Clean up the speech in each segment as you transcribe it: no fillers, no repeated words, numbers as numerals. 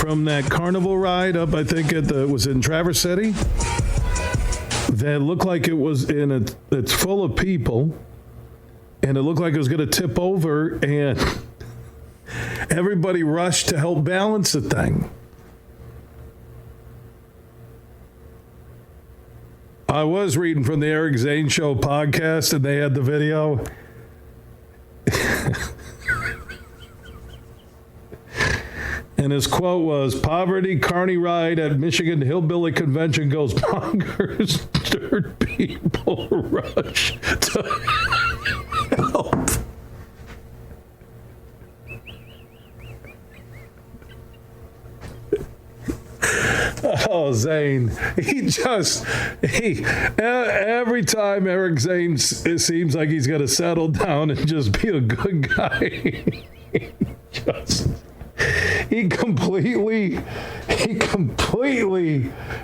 from that carnival ride up, I think was in Traverse City. That looked like it was it's full of people, and it looked like it was going to tip over, and everybody rushed to help balance the thing. I was reading from the Eric Zane Show podcast, and they had the video. And his quote was, "Poverty carny ride at Michigan Hillbilly Convention goes bonkers. Dirt people rush to help." Oh, Zane. Every time Eric Zane, it seems like he's going to settle down and just be a good guy. He completely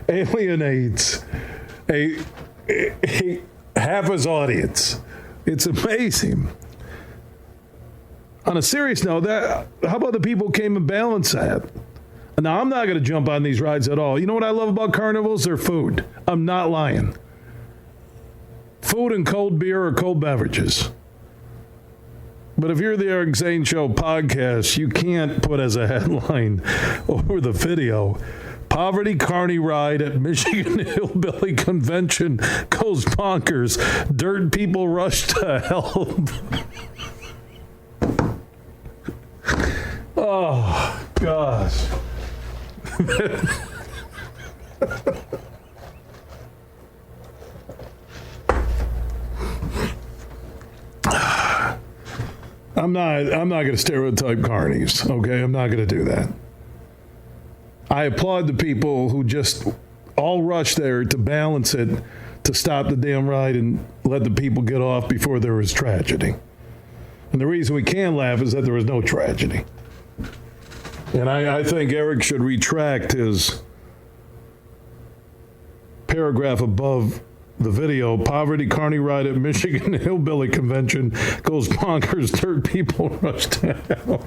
alienates half his audience. It's amazing. On a serious note, how about the people who came and balanced that? Now, I'm not going to jump on these rides at all. You know what I love about carnivals? They're food. I'm not lying. Food and cold beer or cold beverages. But if you're the Eric Zane Show podcast, you can't put as a headline over the video, "Poverty carny ride at Michigan Hillbilly Convention goes bonkers. Dirt people rush to help." Oh, gosh. I'm not going to stereotype carnies, okay? I'm not going to do that. I applaud the people who just all rush there to balance it, to stop the damn ride and let the people get off before there was tragedy. And the reason we can laugh is that there was no tragedy. And I think Eric should retract his paragraph above the video. "Poverty carny ride at Michigan Hillbilly Convention goes bonkers. Dirt people rush to hell."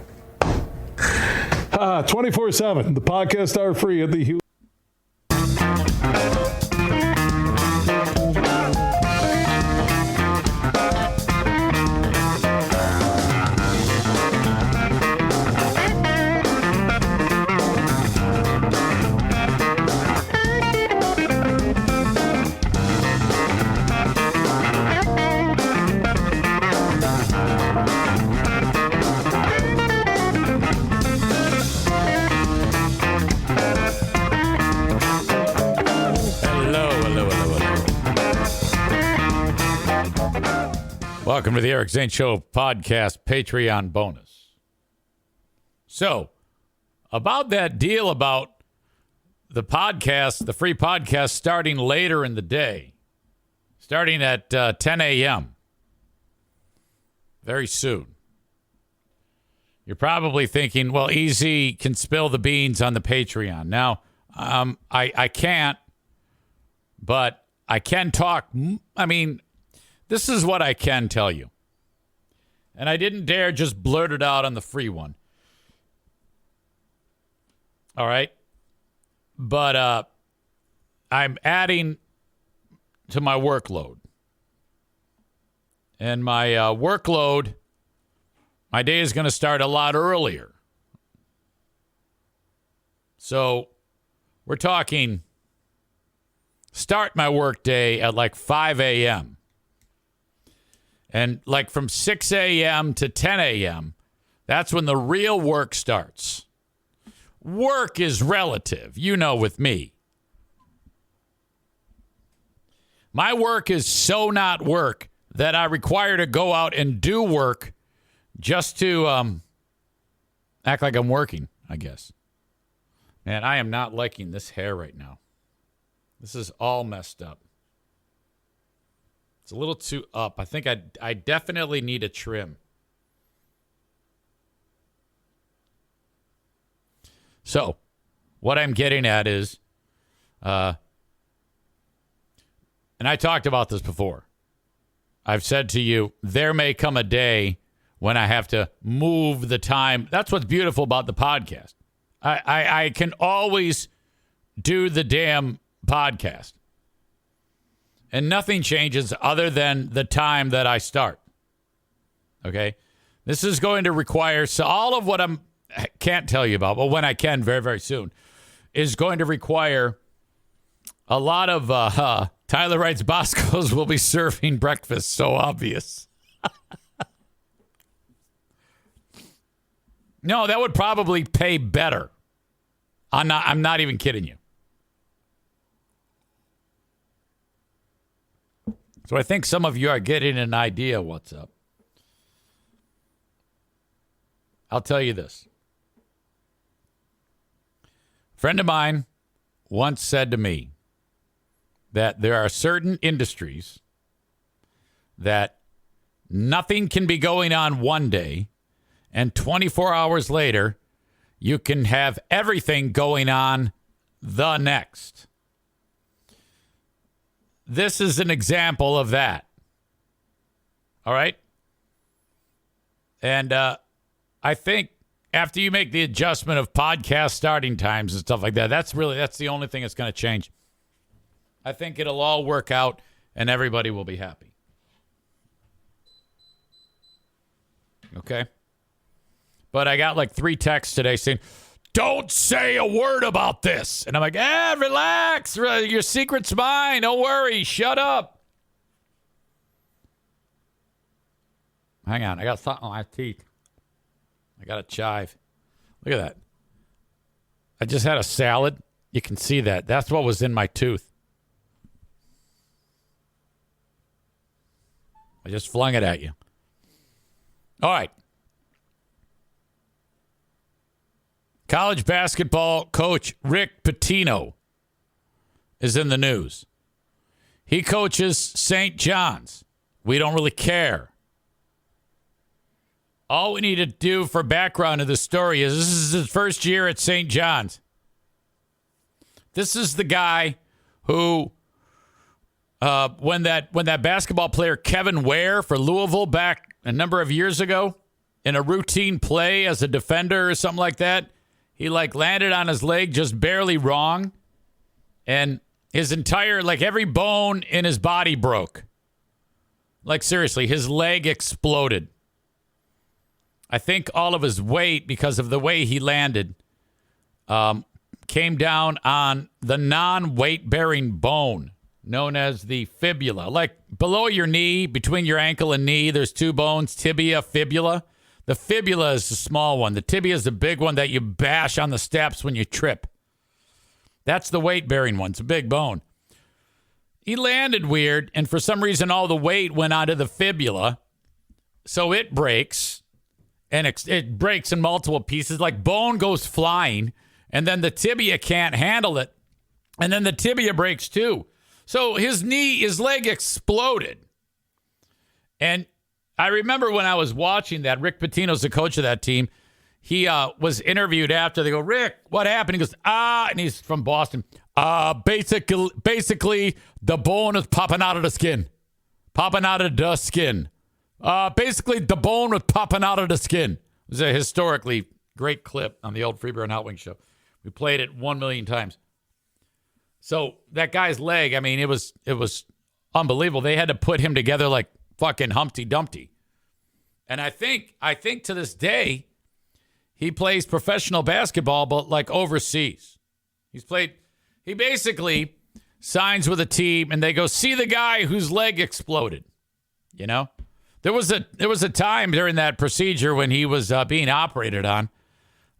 24/7. The podcasts are free at the Hugh. Welcome to the Eric Zane Show podcast Patreon bonus. So, about that deal about the podcast, the free podcast starting later in the day, starting at 10 a.m. very soon. You're probably thinking, well, EZ can spill the beans on the Patreon. Now, I can't, but I can talk. I mean, this is what I can tell you. And I didn't dare just blurt it out on the free one. All right? But I'm adding to my workload. And my workload, my day is going to start a lot earlier. So we're talking start my work day at like 5 a.m. And like from 6 a.m. to 10 a.m., that's when the real work starts. Work is relative, you know, with me. My work is so not work that I require to go out and do work just to act like I'm working, I guess. Man, I am not liking this hair right now. This is all messed up. It's a little too up. I think I definitely need a trim. So, what I'm getting at is, and I talked about this before. I've said to you, there may come a day when I have to move the time. That's what's beautiful about the podcast. I can always do the damn podcast. And nothing changes other than the time that I start. Okay? This is going to require, so all of what I can't tell you about, but when I can very, very soon, is going to require a lot of Tyler Wright's Bosco's will be serving breakfast. So obvious. No, that would probably pay better. I'm not even kidding you. So I think some of you are getting an idea what's up. I'll tell you this. A friend of mine once said to me that there are certain industries that nothing can be going on one day, and 24 hours later, you can have everything going on the next. This is an example of that. All right? And I think after you make the adjustment of podcast starting times and stuff like that, that's the only thing that's going to change. I think it'll all work out and everybody will be happy. Okay? But I got like 3 texts today saying, don't say a word about this. And I'm like, relax. Your secret's mine. Don't worry. Shut up. Hang on. I got something on my teeth. I got a chive. Look at that. I just had a salad. You can see that. That's what was in my tooth. I just flung it at you. All right. College basketball coach Rick Pitino is in the news. He coaches St. John's. We don't really care. All we need to do for background of the story is this is his first year at St. John's. This is the guy who, when that basketball player Kevin Ware for Louisville back a number of years ago in a routine play as a defender or something like that, he landed on his leg just barely wrong, and his entire, every bone in his body broke. Seriously, his leg exploded. I think all of his weight, because of the way he landed, came down on the non-weight-bearing bone known as the fibula. Below your knee, between your ankle and knee, there's 2 bones, tibia, fibula. The fibula is the small one. The tibia is the big one that you bash on the steps when you trip. That's the weight-bearing one. It's a big bone. He landed weird, and for some reason, all the weight went onto the fibula, so it breaks, and it breaks in multiple pieces. Bone goes flying, and then the tibia can't handle it, and then the tibia breaks too. So his leg exploded, and I remember when I was watching that, Rick Pitino's the coach of that team. He was interviewed after. They go, Rick, what happened? He goes, and he's from Boston. Basically, the bone is popping out of the skin. Basically, the bone was popping out of the skin. It was a historically great clip on the old Freeburg and Hot Wing show. We played it 1 million times. So that guy's leg, it was unbelievable. They had to put him together like fucking Humpty Dumpty. And I think to this day, he plays professional basketball, but overseas. He basically signs with a team and they go see the guy whose leg exploded. You know, there was a time during that procedure when he was being operated on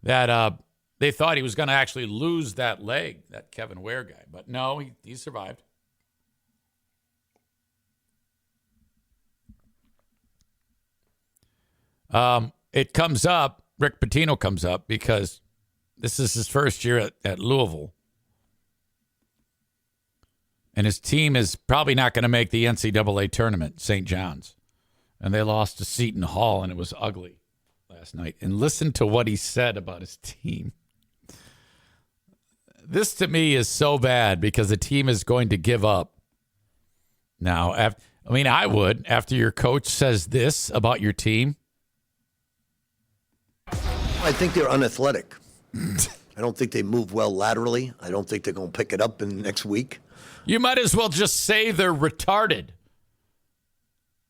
that they thought he was going to actually lose that leg, that Kevin Ware guy. But no, he survived. It comes up, Rick Pitino comes up because this is his first year at Louisville. And his team is probably not going to make the NCAA tournament, St. John's. And they lost to Seton Hall, and it was ugly last night. And listen to what he said about his team. This, to me, is so bad because the team is going to give up. Now, I would, after your coach says this about your team. I think they're unathletic. I don't think they move well laterally. I don't think they're going to pick it up in the next week. You might as well just say they're retarded.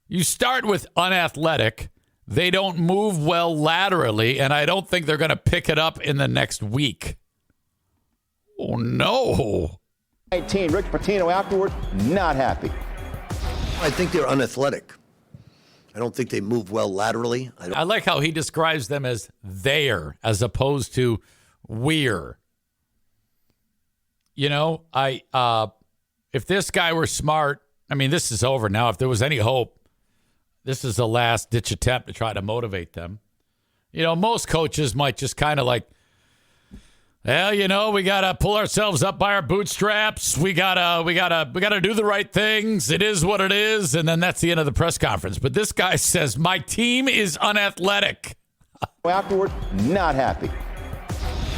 You start with unathletic. They don't move well laterally, and I don't think they're going to pick it up in the next week. Oh, no. 19, Rick Pitino afterward, not happy. I think they're unathletic. I don't think they move well laterally. I like how he describes them as there as opposed to we're. You know, if this guy were smart, I mean, this is over now. If there was any hope, this is the last ditch attempt to try to motivate them. You know, most coaches might just kind of like, well, you know, we got to pull ourselves up by our bootstraps. We got to do the right things. It is what it is. And then that's the end of the press conference. But this guy says, my team is unathletic. Afterward, not happy.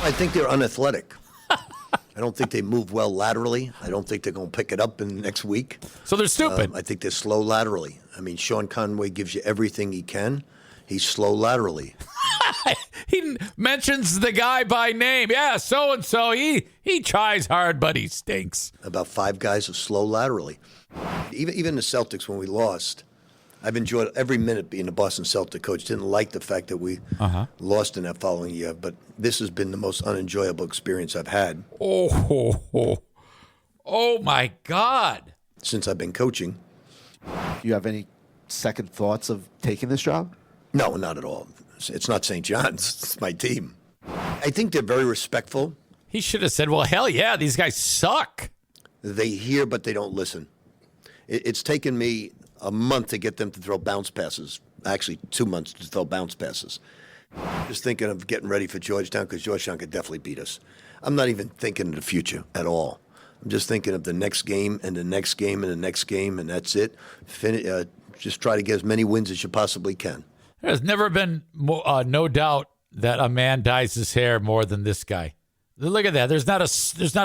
I think they're unathletic. I don't think they move well laterally. I don't think they're going to pick it up in the next week. So they're stupid. I think they're slow laterally. I mean, Sean Conway gives you everything he can. He's slow laterally. He mentions the guy by name. Yeah, so-and-so. He tries hard, but he stinks. About 5 guys are slow laterally. Even the Celtics, when we lost, I've enjoyed every minute being a Boston Celtic coach. Didn't like the fact that we lost in that following year, but this has been the most unenjoyable experience I've had. Oh my God. Since I've been coaching. Do you have any second thoughts of taking this job? No, not at all. It's not St. John's. It's my team. I think they're very respectful. He should have said, well, hell yeah, these guys suck. They hear, but they don't listen. It's taken me a month to get them to throw bounce passes. Actually, 2 months to throw bounce passes. Just thinking of getting ready for Georgetown because Georgetown could definitely beat us. I'm not even thinking of the future at all. I'm just thinking of the next game and the next game and the next game, and that's it. Just try to get as many wins as you possibly can. There's never been no doubt that a man dyes his hair more than this guy. Look at that. There's not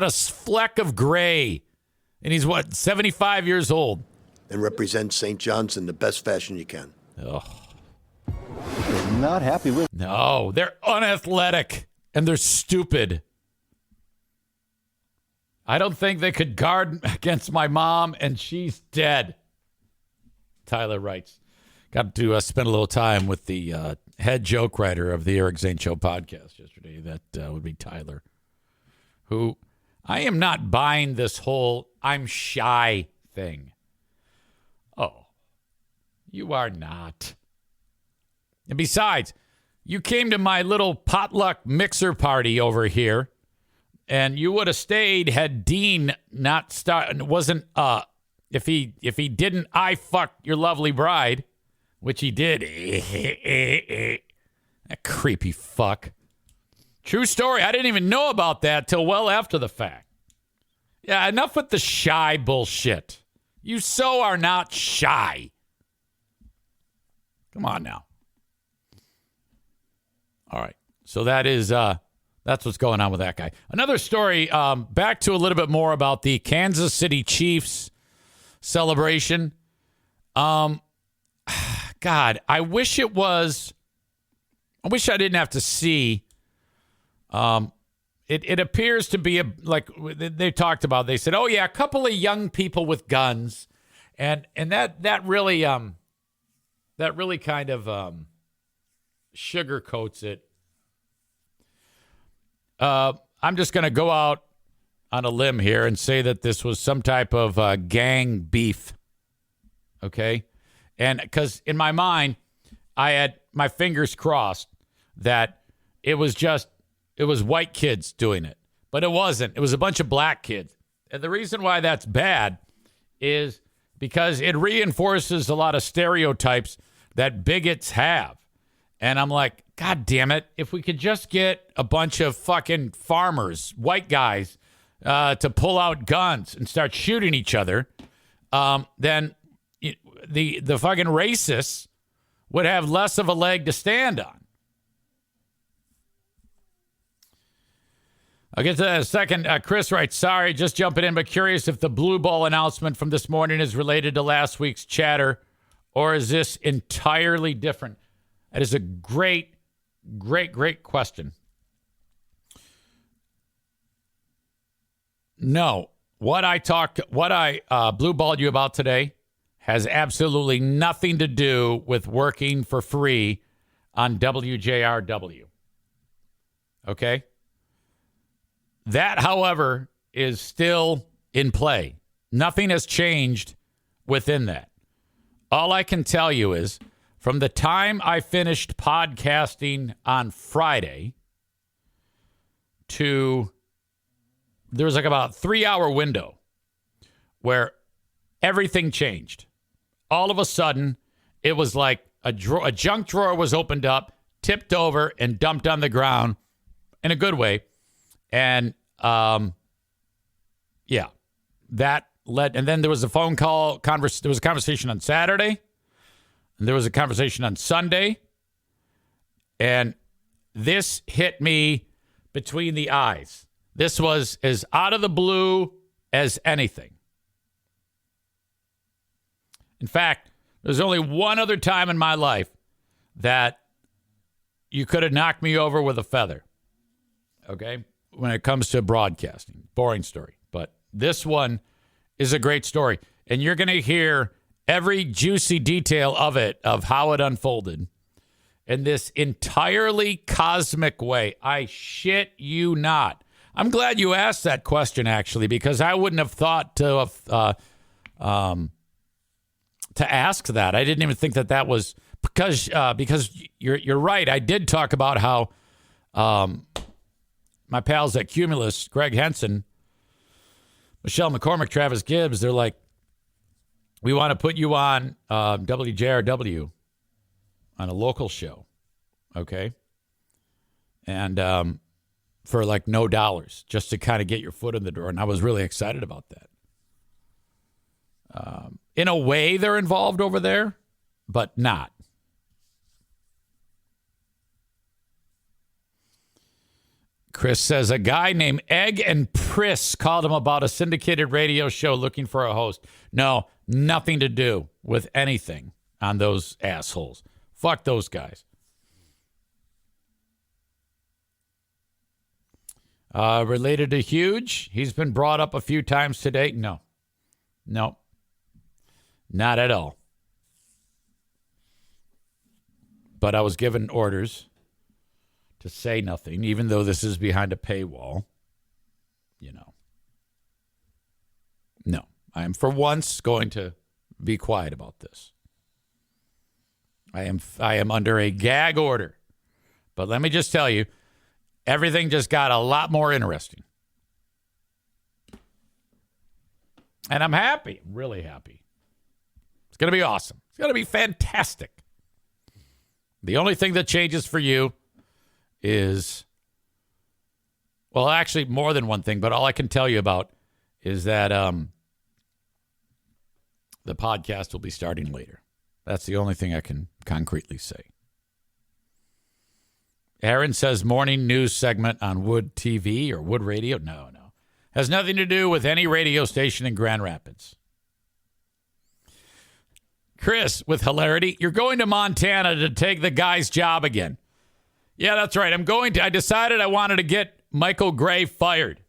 a fleck of gray. And he's, 75 years old. And represent St. John's in the best fashion you can. Oh. Not happy with. No, they're unathletic and they're stupid. I don't think they could guard against my mom, and she's dead. Tyler writes. Got to spend a little time with the head joke writer of the Eric Zane Show podcast yesterday. That would be Tyler, who I am not buying this whole I'm shy thing. Oh, you are not. And besides, you came to my little potluck mixer party over here, and you would have stayed had Dean not wasn't if he didn't I fuck your lovely bride. Which he did. That creepy fuck. True story. I didn't even know about that till well after the fact. Yeah, enough with the shy bullshit. You so are not shy. Come on now. All right. So that's what's going on with that guy. Another story, back to a little bit more about the Kansas City Chiefs celebration. God, I wish I didn't have to see. It appears to be like they talked about. They said, "Oh yeah, a couple of young people with guns," and that really kind of sugarcoats it. I'm just going to go out on a limb here and say that this was some type of gang beef. Okay. And because in my mind, I had my fingers crossed that it was white kids doing it. But it wasn't. It was a bunch of black kids. And the reason why that's bad is because it reinforces a lot of stereotypes that bigots have. And I'm like, God damn it. If we could just get a bunch of fucking farmers, white guys, to pull out guns and start shooting each other, then the fucking racists would have less of a leg to stand on. I'll get to that in a second. Chris writes, sorry, just jumping in, but curious if the blue ball announcement from this morning is related to last week's chatter, or is this entirely different? That is a great question. No. What I blue balled you about today has absolutely nothing to do with working for free on WJRW. Okay? That, however, is still in play. Nothing has changed within that. All I can tell you is from the time I finished podcasting on Friday to there was like about a 3-hour window where everything changed. All of a sudden, it was like a junk drawer was opened up, tipped over, and dumped on the ground in a good way. And, yeah, that led. And then there was a phone call. There was a conversation on Saturday. And there was a conversation on Sunday. And this hit me between the eyes. This was as out of the blue as anything. In fact, there's only one other time in my life that you could have knocked me over with a feather. Okay? When it comes to broadcasting. Boring story. But this one is a great story. And you're going to hear every juicy detail of it, of how it unfolded in this entirely cosmic way. I shit you not. I'm glad you asked that question, actually, because I wouldn't have thought to ask that. I didn't even think that was because you're right. I did talk about how my pals at Cumulus, Greg Henson, Michelle McCormick, Travis Gibbs, they're like, we want to put you on WJRW on a local show, okay? And for like no dollars, just to kind of get your foot in the door. And I was really excited about that. In a way, they're involved over there, but not. Chris says a guy named Egg and Priss called him about a syndicated radio show looking for a host. No, nothing to do with anything on those assholes. Fuck those guys. Related to Huge, he's been brought up a few times today. No, not at all. But I was given orders to say nothing, even though this is behind a paywall. You know. No, I am for once going to be quiet about this. I am under a gag order. But let me just tell you, everything just got a lot more interesting. And I'm happy. I'm really happy. It's going to be awesome. It's going to be fantastic. The only thing that changes for you is, well, actually more than one thing, but all I can tell you about is that the podcast will be starting later. That's the only thing I can concretely say. Aaron says morning news segment on Wood TV or Wood Radio. No. Has nothing to do with any radio station in Grand Rapids. Chris, with hilarity, you're going to Montana to take the guy's job again. Yeah, that's right. I decided I wanted to get Michael Gray fired.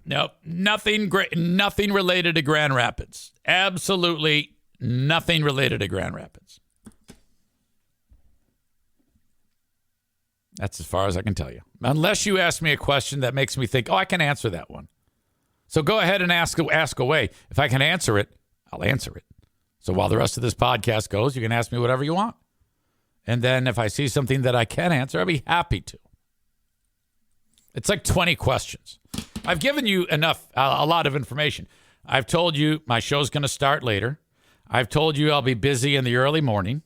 Nope, nothing related to Grand Rapids. Absolutely nothing related to Grand Rapids. That's as far as I can tell you. Unless you ask me a question that makes me think, I can answer that one. So go ahead and ask away. If I can answer it, I'll answer it. So while the rest of this podcast goes, you can ask me whatever you want. And then if I see something that I can answer, I'll be happy to. It's like 20 questions. I've given you a lot of information. I've told you my show's going to start later. I've told you I'll be busy in the early morning.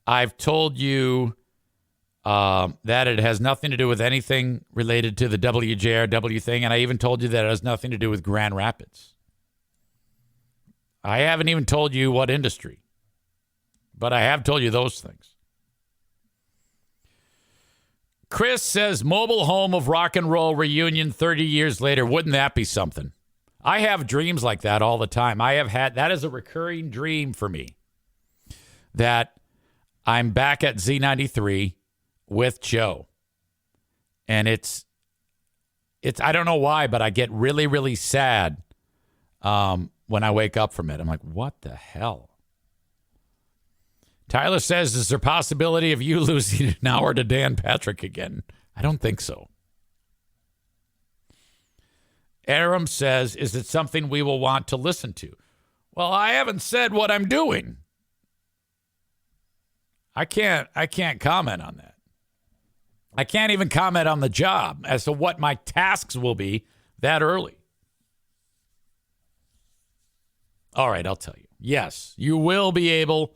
I've told you that it has nothing to do with anything related to the WJRW thing. And I even told you that it has nothing to do with Grand Rapids. I haven't even told you what industry, but I have told you those things. Chris says mobile home of rock and roll reunion 30 years later. Wouldn't that be something? I have dreams like that all the time. That is a recurring dream for me, that I'm back at Z93 with Joe. And it's I don't know why, but I get really, really sad when I wake up from it. I'm like, what the hell? Tyler says, is there a possibility of you losing an hour to Dan Patrick again? I don't think so. Aram says, is it something we will want to listen to? Well, I haven't said what I'm doing. I can't comment on that. I can't even comment on the job as to what my tasks will be that early. All right, I'll tell you. Yes, you will be able.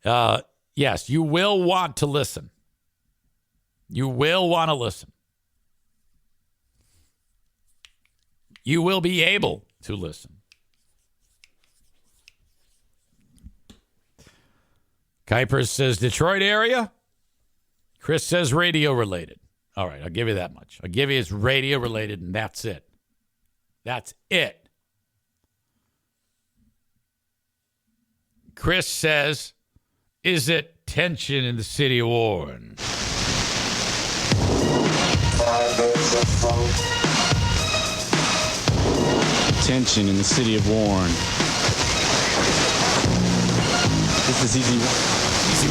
Yes, you will want to listen. You will want to listen. You will be able to listen. Kuiper says Detroit area. Chris says radio related. All right, I'll give you that much. I'll give you it's radio related, and that's it. That's it. Chris says, is it tension in the city of Warren? Tension in the city of Warren. This is Easy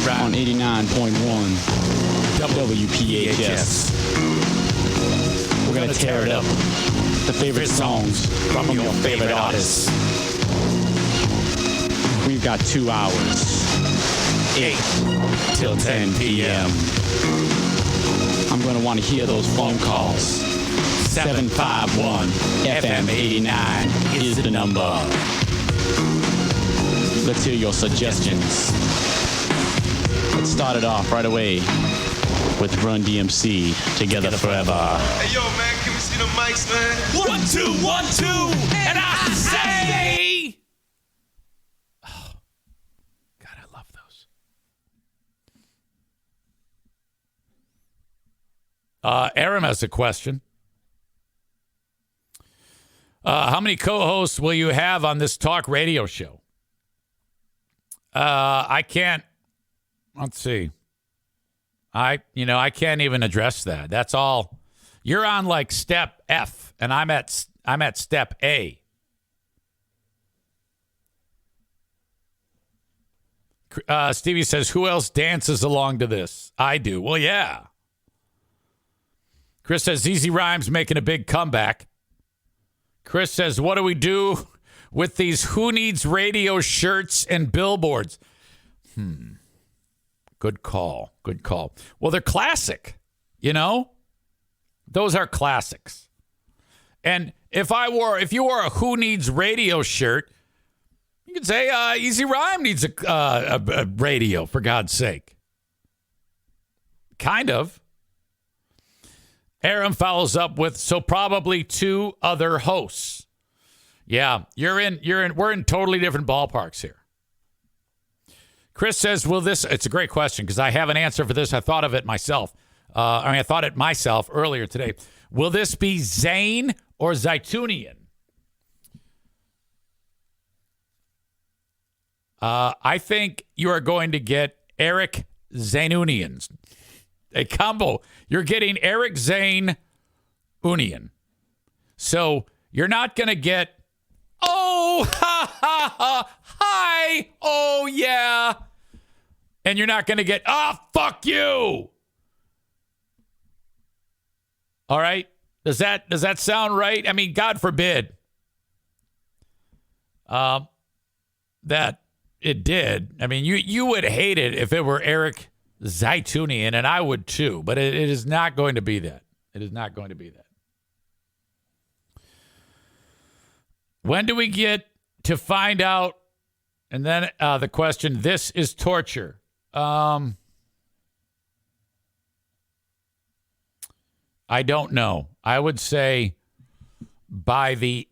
Ride on 89.1 WPHS. We're going to tear it up. The favorite songs from your favorite artists. We've got 2 hours. 8 till 10 p.m. I'm going to want to hear those phone calls. 751 FM 89 is the number. Let's hear your suggestions. Let's start it off right away with Run DMC, Together Forever. Hey, yo, man, can we see the mics, man? 1, 2, 1, 2, and I say... Oh, God, I love those. Aram has a question. How many co-hosts will you have on this talk radio show? I can't. Let's see. I can't even address that. That's all. You're on like step F, and I'm at step A. Stevie says, who else dances along to this? I do. Well, yeah. Chris says, Easy Rhymes making a big comeback. Chris says, what do we do with these Who Needs Radio shirts and billboards? Good call. Good call. Well, they're classic, you know? Those are classics. And if you wore a Who Needs Radio shirt, you could say Easy Rhyme needs a radio, for God's sake. Kind of. Aaron follows up with, so probably 2 other hosts. Yeah, we're in totally different ballparks here. Chris says, it's a great question because I have an answer for this. I thought of it myself. I thought it myself earlier today. Will this be Zane or Zaitunian? I think you are going to get Eric Zainunians. A combo. You're getting Eric Zane Union. So you're not going to get, oh, ha, ha, ha, hi, oh, yeah. And you're not going to get, fuck you. All right? Does that sound right? I mean, God forbid that it did. I mean, you would hate it if it were Eric Zaitunian, and I would too, but it is not going to be that. It is not going to be that. When do we get to find out? And then the question, this is torture. I don't know. I would say by the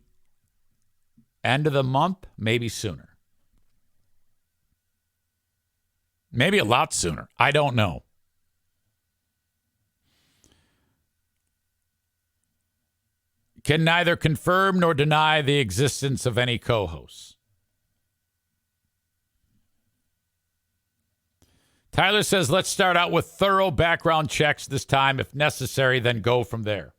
end of the month, maybe sooner. Maybe a lot sooner. I don't know. Can neither confirm nor deny the existence of any co-hosts. Tyler says, let's start out with thorough background checks this time. If necessary, then go from there.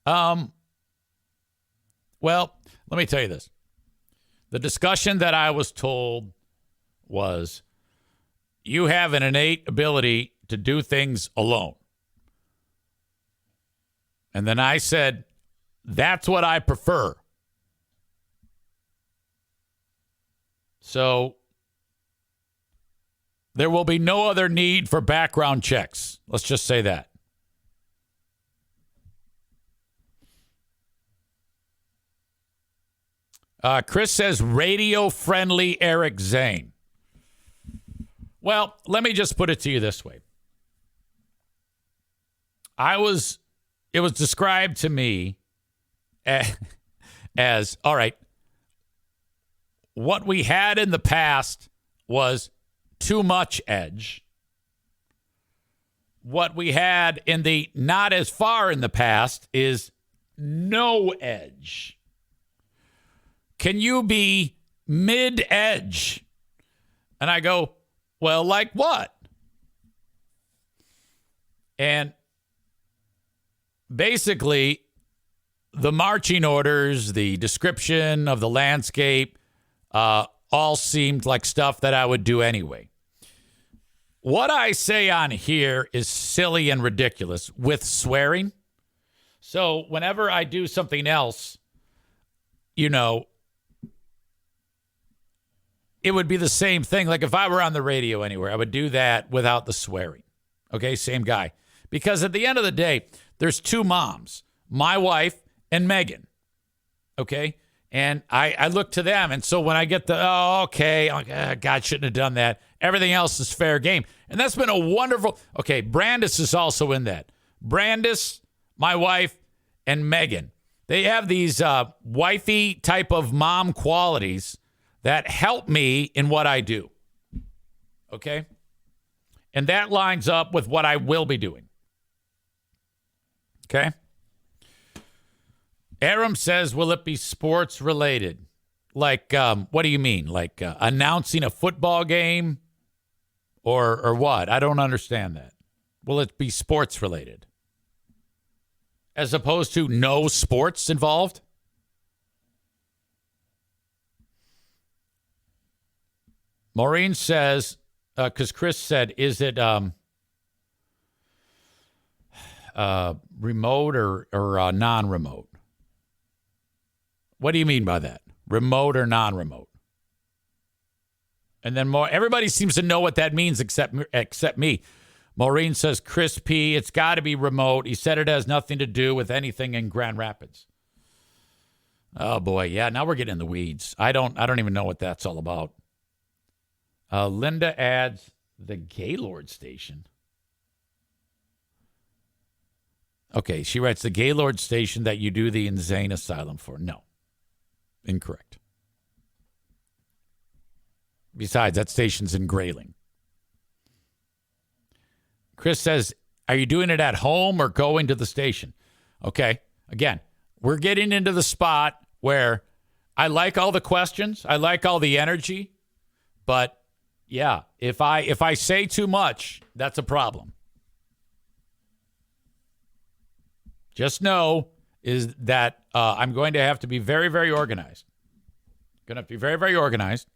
Well, let me tell you this. The discussion that I was told was you have an innate ability to do things alone. And then I said, that's what I prefer. So there will be no other need for background checks. Let's just say that. Chris says radio-friendly Eric Zane. Well, let me just put it to you this way. It was described to me as, all right, what we had in the past was too much edge. What we had in the not as far in the past is no edge. Can you be mid-edge? And I go, well, like what? And basically, the marching orders, the description of the landscape, all seemed like stuff that I would do anyway. What I say on here is silly and ridiculous with swearing. So whenever I do something else, you know, it would be the same thing. Like if I were on the radio anywhere, I would do that without the swearing. Okay, same guy. Because at the end of the day, there's two moms, my wife and Megan. Okay? And I look to them. And so when I get okay, I'm like, God, shouldn't have done that. Everything else is fair game. And that's been a wonderful, okay, Brandis is also in that. Brandis, my wife, and Megan. They have these wifey type of mom qualities that help me in what I do. Okay? And that lines up with what I will be doing. Okay? Aram says, will it be sports related? Like, what do you mean? Like announcing a football game or what? I don't understand that. Will it be sports related? As opposed to no sports involved? Maureen says, because Chris said, is it remote or non-remote? What do you mean by that? Remote or non-remote? And then everybody seems to know what that means except me. Maureen says, Chris P., it's got to be remote. He said it has nothing to do with anything in Grand Rapids. Oh boy, yeah. Now we're getting in the weeds. I don't even know what that's all about. Linda adds the Gaylord station. Okay, she writes the Gaylord station that you do the insane asylum for. No, incorrect. Besides, that station's in Grayling. Chris says, are you doing it at home or going to the station? Okay, again, we're getting into the spot where I like all the questions. I like all the energy. But, yeah, if I say too much, that's a problem. Just know is that I'm going to have to be very, very organized. Going to have to be very, very organized.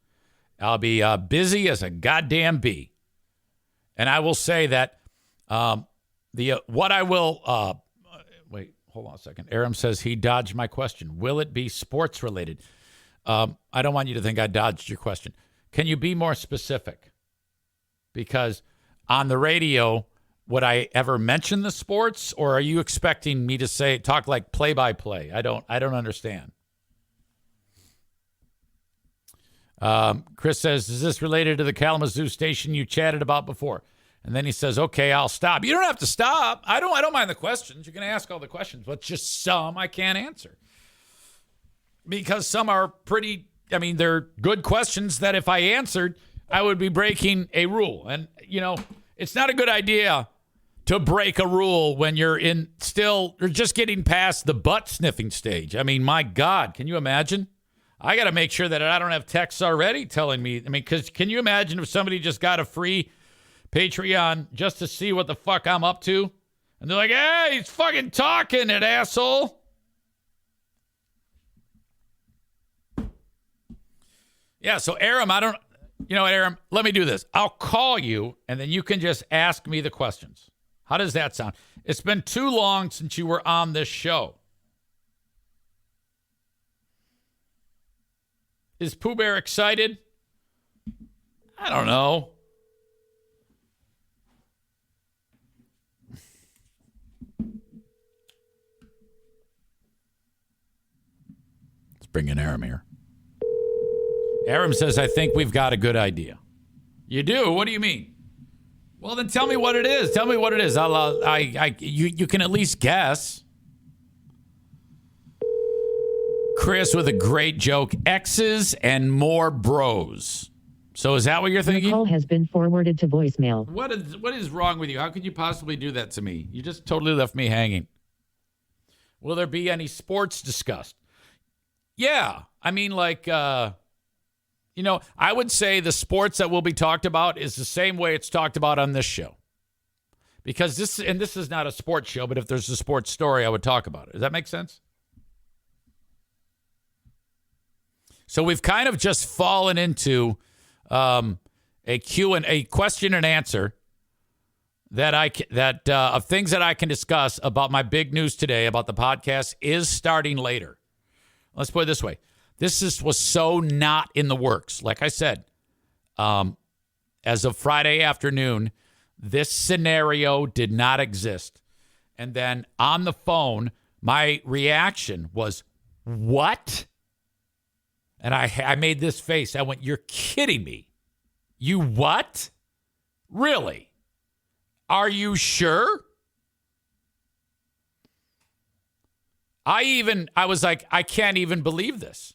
I'll be busy as a goddamn bee. And I will say that what I will wait, hold on a second. Aram says he dodged my question. Will it be sports related? I don't want you to think I dodged your question. Can you be more specific? Because on the radio, would I ever mention the sports, or are you expecting me to talk like play by play? I don't understand. Chris says, is this related to the Kalamazoo station you chatted about before? And then he says, okay, I'll stop. You don't have to stop. I don't mind the questions. You can ask all the questions, but just some I can't answer. Because some are pretty, they're good questions that if I answered, I would be breaking a rule. And, it's not a good idea to break a rule when you're just getting past the butt sniffing stage. My God, can you imagine? I got to make sure that I don't have texts already telling me. Because can you imagine if somebody just got a free Patreon just to see what the fuck I'm up to? And they're like, hey, he's fucking talking, that asshole. Yeah, so Aram, you know what, Aram, let me do this. I'll call you, and then you can just ask me the questions. How does that sound? It's been too long since you were on this show. Is Pooh Bear excited? I don't know. Let's bring in Aram here. Aram says, I think we've got a good idea. You do? What do you mean? Well, then tell me what it is. Tell me what it is. You can at least guess. Chris with a great joke. X's and more bros. So is that what you're thinking? The call has been forwarded to voicemail. What is wrong with you? How could you possibly do that to me? You just totally left me hanging. Will there be any sports discussed? Yeah. I mean, like, I would say the sports that will be talked about is the same way it's talked about on this show. Because this is not a sports show, but if there's a sports story, I would talk about it. Does that make sense? So we've kind of just fallen into a question and answer of things that I can discuss about my big news today about the podcast is starting later. Let's put it this way. This was so not in the works. Like I said, as of Friday afternoon, this scenario did not exist. And then on the phone, my reaction was, what? And I made this face. I went, you're kidding me. You what? Really? Are you sure? I was like, I can't even believe this.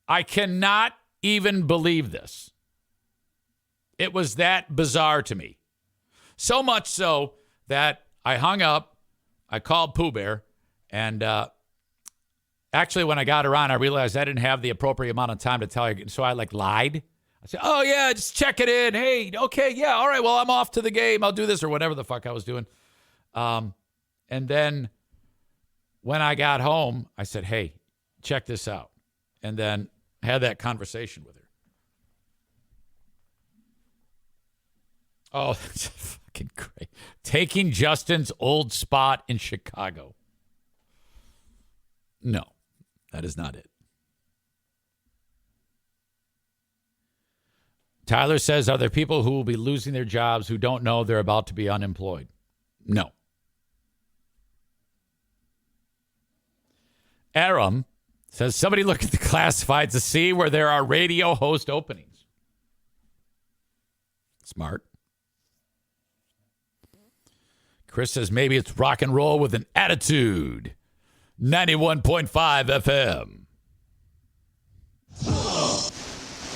I cannot even believe this. It was that bizarre to me. So much so that I hung up, I called Pooh Bear, and actually when I got her on, I realized I didn't have the appropriate amount of time to tell her, so I lied. I said, oh yeah, just check it in. Hey, okay, yeah, all right, well, I'm off to the game. I'll do this or whatever the fuck I was doing. And then when I got home, I said, hey, check this out. And then had that conversation with her. Oh, that's fucking great. Taking Justin's old spot in Chicago. No, that is not it. Tyler says, are there people who will be losing their jobs who don't know they're about to be unemployed? No. Aram says, somebody look at the classifieds to see where there are radio host openings. Smart. Chris says, maybe it's rock and roll with an attitude. 91.5 FM.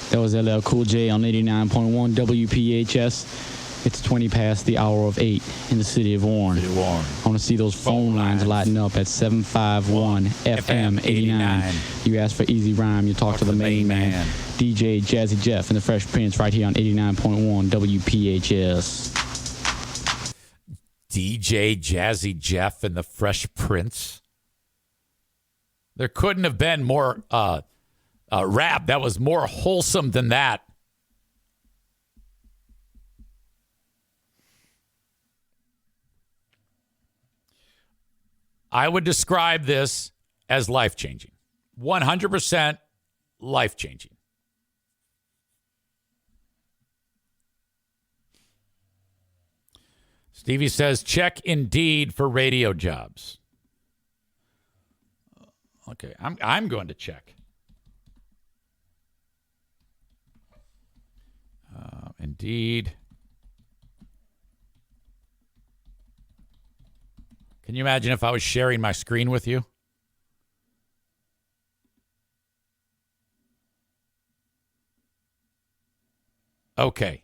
That was LL Cool J on 89.1 WPHS. It's 20 past the hour of 8 in the city of Warren. I want to see those phone lines lighting up at 751 FM 89. You ask for Easy Rhyme, you talk to the main man. DJ Jazzy Jeff and the Fresh Prince right here on 89.1 WPHS. DJ Jazzy Jeff and the Fresh Prince. There couldn't have been more rap that was more wholesome than that. I would describe this as life-changing. 100% life-changing. Stevie says, check Indeed for radio jobs. Okay, I'm going to check. Indeed. Can you imagine if I was sharing my screen with you? Okay.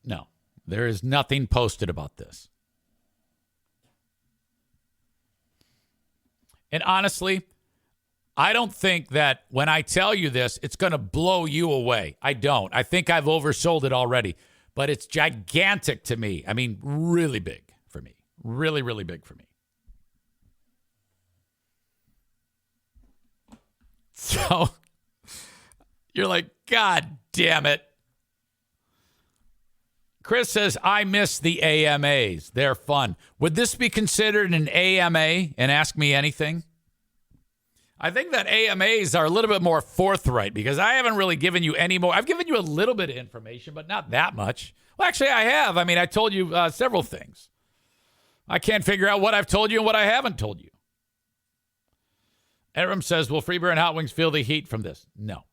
No, there is nothing posted about this. And honestly, I don't think that when I tell you this, it's going to blow you away. I don't. I think I've oversold it already. But it's gigantic to me. I mean, really big for me. Really, really big for me. So, You're like, God damn it. Chris says, I miss the AMAs. They're fun. Would this be considered an AMA and Ask Me Anything? I think that AMAs are a little bit more forthright because I haven't really given you any more. I've given you a little bit of information, but not that much. Well, actually, I have. I mean, I told you several things. I can't figure out what I've told you and what I haven't told you. Aram says, will Free Beer and Hot Wings feel the heat from this? No,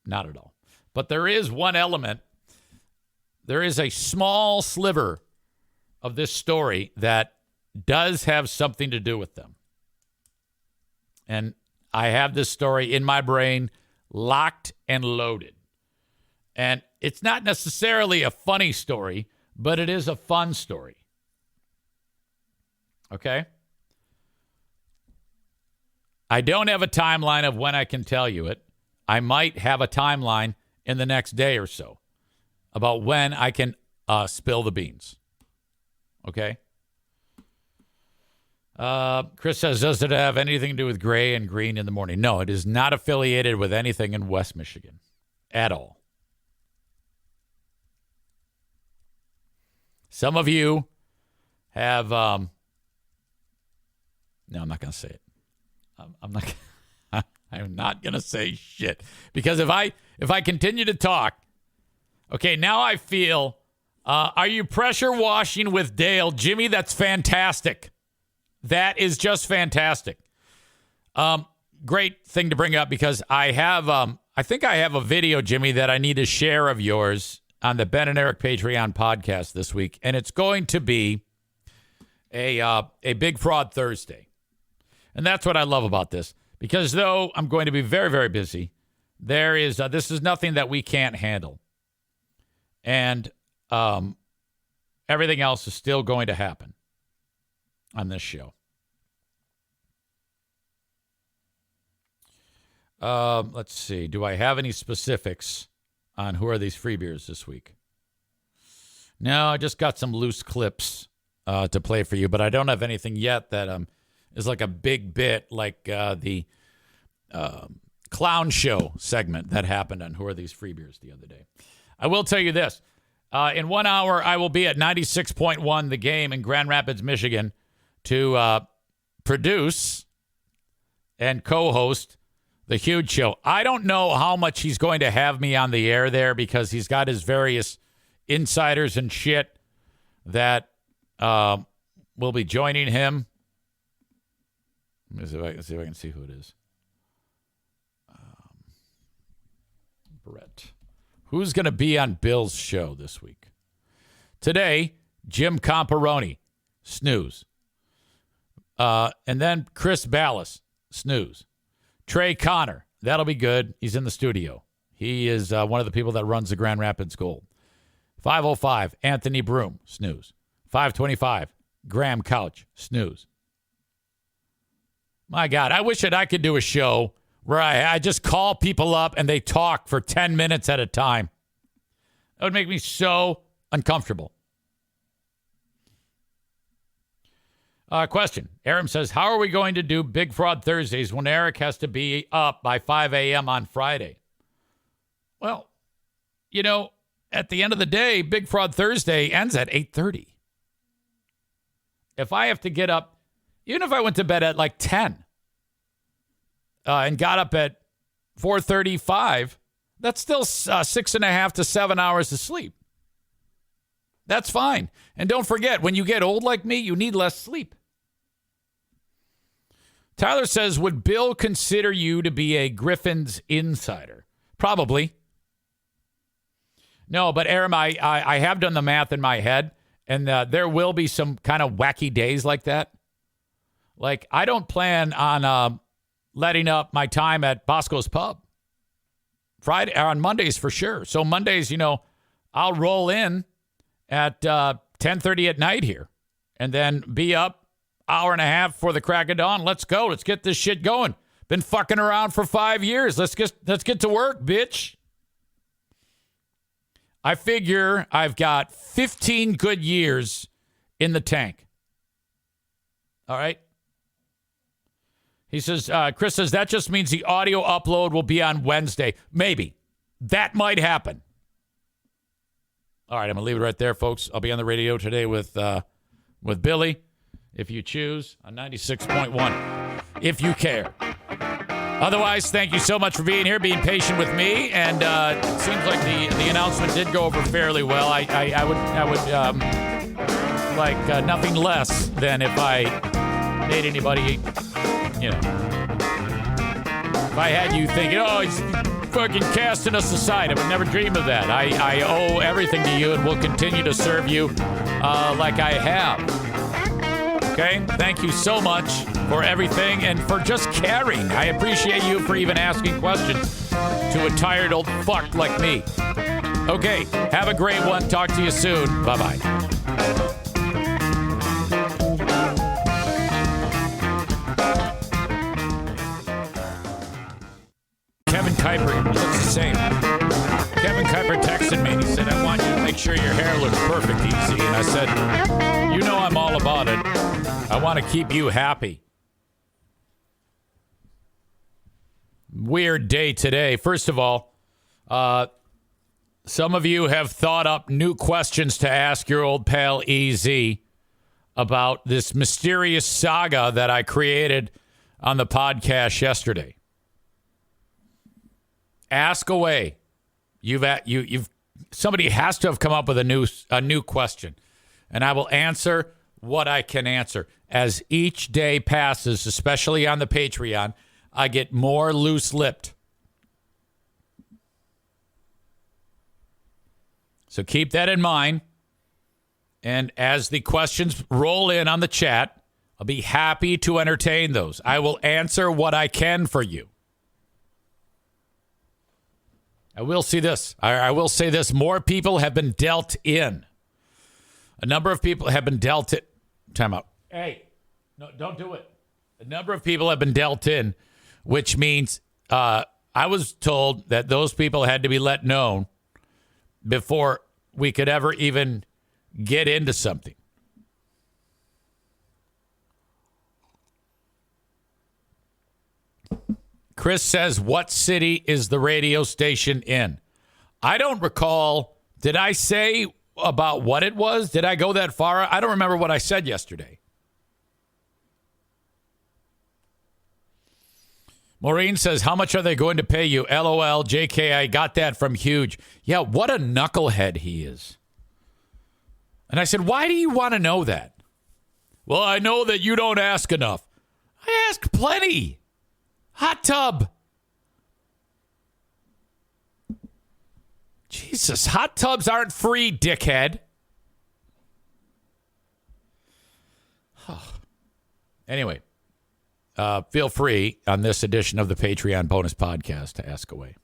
not at all. But there is one element. There is a small sliver of this story that does have something to do with them. And I have this story in my brain locked and loaded. And it's not necessarily a funny story, but it is a fun story. Okay? I don't have a timeline of when I can tell you it. I might have a timeline in the next day or so about when I can spill the beans. Okay? Chris says, does it have anything to do with gray and green in the morning? No, it is not affiliated with anything in West Michigan at all. Some of you have, no, I'm not going to say it. I'm not going to say shit because if I continue to talk, okay, now I feel, are you pressure washing with Dale? Jimmy, that's fantastic. That is just fantastic. Great thing to bring up because I have, I think I have a video, Jimmy, that I need to share of yours on the Ben and Eric Patreon podcast this week. And it's going to be a Big Fraud Thursday. And that's what I love about this. Because though I'm going to be very, very busy, there is, this is nothing that we can't handle. And everything else is still going to happen on this show. Let's see. Do I have any specifics on who are these free beers this week? No, I just got some loose clips to play for you, but I don't have anything yet that is like a big bit like the clown show segment that happened on Who Are These Free Beers the other day. I will tell you this. In 1 hour, I will be at 96.1 The Game in Grand Rapids, Michigan to produce and co-host The Huge Show. I don't know how much he's going to have me on the air there because he's got his various insiders and shit that will be joining him. Let me see if I can see who it is. Brett. Who's going to be on Bill's show this week? Today, Jim Comparoni, snooze. And then Chris Ballas, snooze. Trey Connor, that'll be good. He's in the studio. He is one of the people that runs the Grand Rapids Gold. 5:05, Anthony Broom, snooze. 5:25, Graham Couch, snooze. My God, I wish that I could do a show where I just call people up and they talk for 10 minutes at a time. That would make me so uncomfortable. Question. Aram says, how are we going to do Big Fraud Thursdays when Eric has to be up by 5 a.m. on Friday? Well, you know, at the end of the day, Big Fraud Thursday ends at 8:30. If I have to get up, even if I went to bed at like 10 and got up at 4:35, that's still 6.5 to 7 hours of sleep. That's fine. And don't forget, when you get old like me, you need less sleep. Tyler says, would Bill consider you to be a Griffin's insider? Probably. No, but Aram, I have done the math in my head, and there will be some kind of wacky days like that. Like, I don't plan on letting up my time at Bosco's Pub. Friday, on Mondays for sure. So Mondays, you know, I'll roll in at 10:30 at night here and then be up hour and a half before the crack of dawn. Let's go. Let's get this shit going. Been fucking around for 5 years. Let's get to work, bitch. I figure I've got 15 good years in the tank. All right. He says, Chris says, that just means the audio upload will be on Wednesday. Maybe. That might happen. All right, I'm going to leave it right there, folks. I'll be on the radio today with Billy, if you choose, on 96.1, if you care. Otherwise, thank you so much for being here, being patient with me, and it seems like the announcement did go over fairly well. I would like nothing less than if I made anybody, if I had you thinking, oh, he's fucking casting us aside. I would never dream of that. I owe everything to you and will continue to serve you like I have. Okay? Thank you so much for everything and for just caring. I appreciate you for even asking questions to a tired old fuck like me. Okay, have a great one. Talk to you soon. Bye-bye. Kevin Kuiper looks the same. Kevin Kuiper texted me and he said, I want you to make sure your hair looks perfect, EZ. And I said, you know I'm all about it. I want to keep you happy. Weird day today. First of all, some of you have thought up new questions to ask your old pal EZ about this mysterious saga that I created on the podcast yesterday. Ask away. Somebody has to have come up with a new question, and I will answer what I can answer. As each day passes, especially on the Patreon, I get more loose-lipped. So keep that in mind. And as the questions roll in on the chat, I'll be happy to entertain those. I will answer what I can for you. I will say this. More people have been dealt in. A number of people have been dealt it. Time out. Hey, no, don't do it. A number of people have been dealt in, which means I was told that those people had to be let know before we could ever even get into something. Chris says, what city is the radio station in? I don't recall. Did I say about what it was? Did I go that far? I don't remember what I said yesterday. Maureen says, how much are they going to pay you? LOL, JK, I got that from Huge. Yeah, what a knucklehead he is. And I said, why do you want to know that? Well, I know that you don't ask enough. I ask plenty. Hot tub. Jesus, hot tubs aren't free, dickhead. Anyway, feel free on this edition of the Patreon bonus podcast to ask away.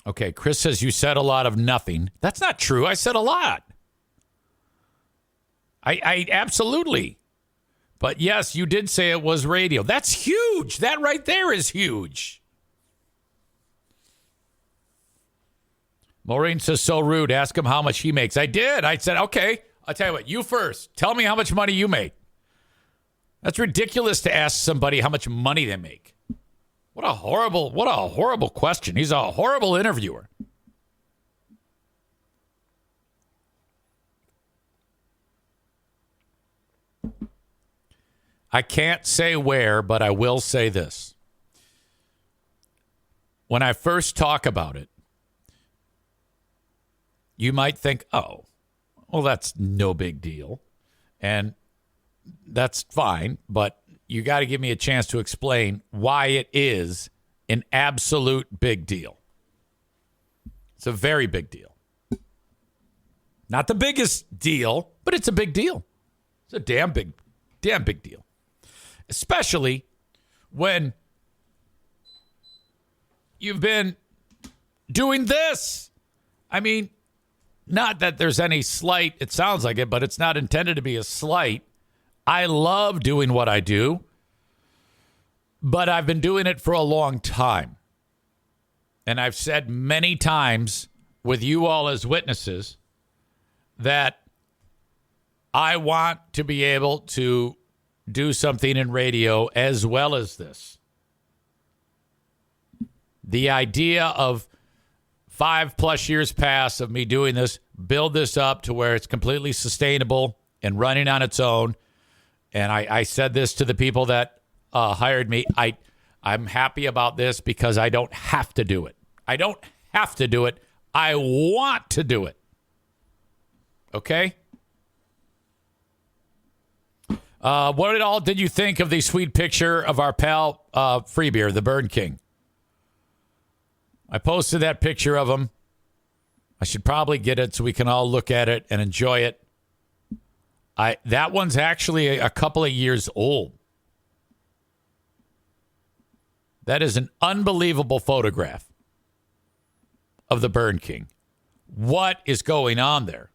Okay, Chris says you said a lot of nothing. That's not true. I said a lot. I absolutely. But yes, you did say it was radio. That's huge. That right there is huge. Maureen says, so rude. Ask him how much he makes. I did. I said, okay, I'll tell you what. You first. Tell me how much money you make. That's ridiculous to ask somebody how much money they make. What a horrible question. He's a horrible interviewer. I can't say where, but I will say this. When I first talk about it, you might think, oh, well, that's no big deal. And that's fine, but you got to give me a chance to explain why it is an absolute big deal. It's a very big deal. Not the biggest deal, but it's a big deal. It's a damn big deal. Especially when you've been doing this. I mean, not that there's any slight, it sounds like it, but it's not intended to be a slight. I love doing what I do, but I've been doing it for a long time. And I've said many times with you all as witnesses that I want to be able to do something in radio as well as this. The idea of 5+ years past of me doing this, build this up to where it's completely sustainable and running on its own. And I said this to the people that hired me. I'm happy about this because I don't have to do it. I don't have to do it. I want to do it. Okay? What all did you think of the sweet picture of our pal Freebeer, the Burn King? I posted that picture of him. I should probably get it so we can all look at it and enjoy it. That one's actually a couple of years old. That is an unbelievable photograph of the Burn King. What is going on there?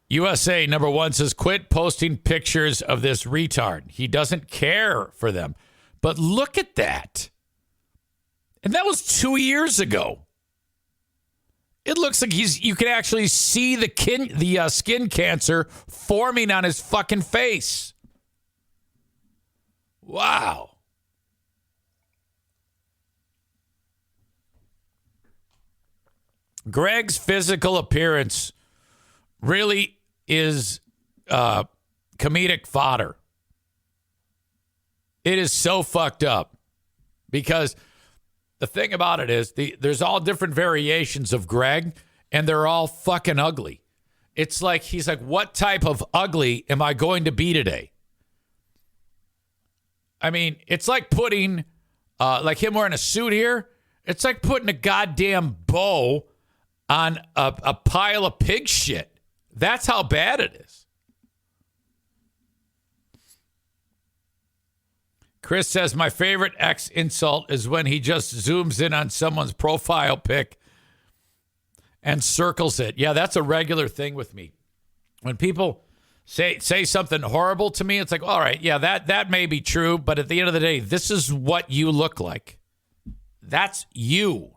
USA number 1 says, quit posting pictures of this retard. He doesn't care for them. But look at that. And that was 2 years ago. It looks like you can actually see the skin cancer forming on his fucking face. Wow. Greg's physical appearance really is comedic fodder. It is so fucked up because the thing about it is there's all different variations of Greg, and they're all fucking ugly. It's like he's like, what type of ugly am I going to be today? I mean, it's like putting, like him wearing a suit here. It's like putting a goddamn bow on a pile of pig shit. That's how bad it is. Chris says, my favorite X insult is when he just zooms in on someone's profile pic and circles it. Yeah, that's a regular thing with me. When people say something horrible to me, it's like, all right, yeah, that may be true, but at the end of the day, this is what you look like. That's you.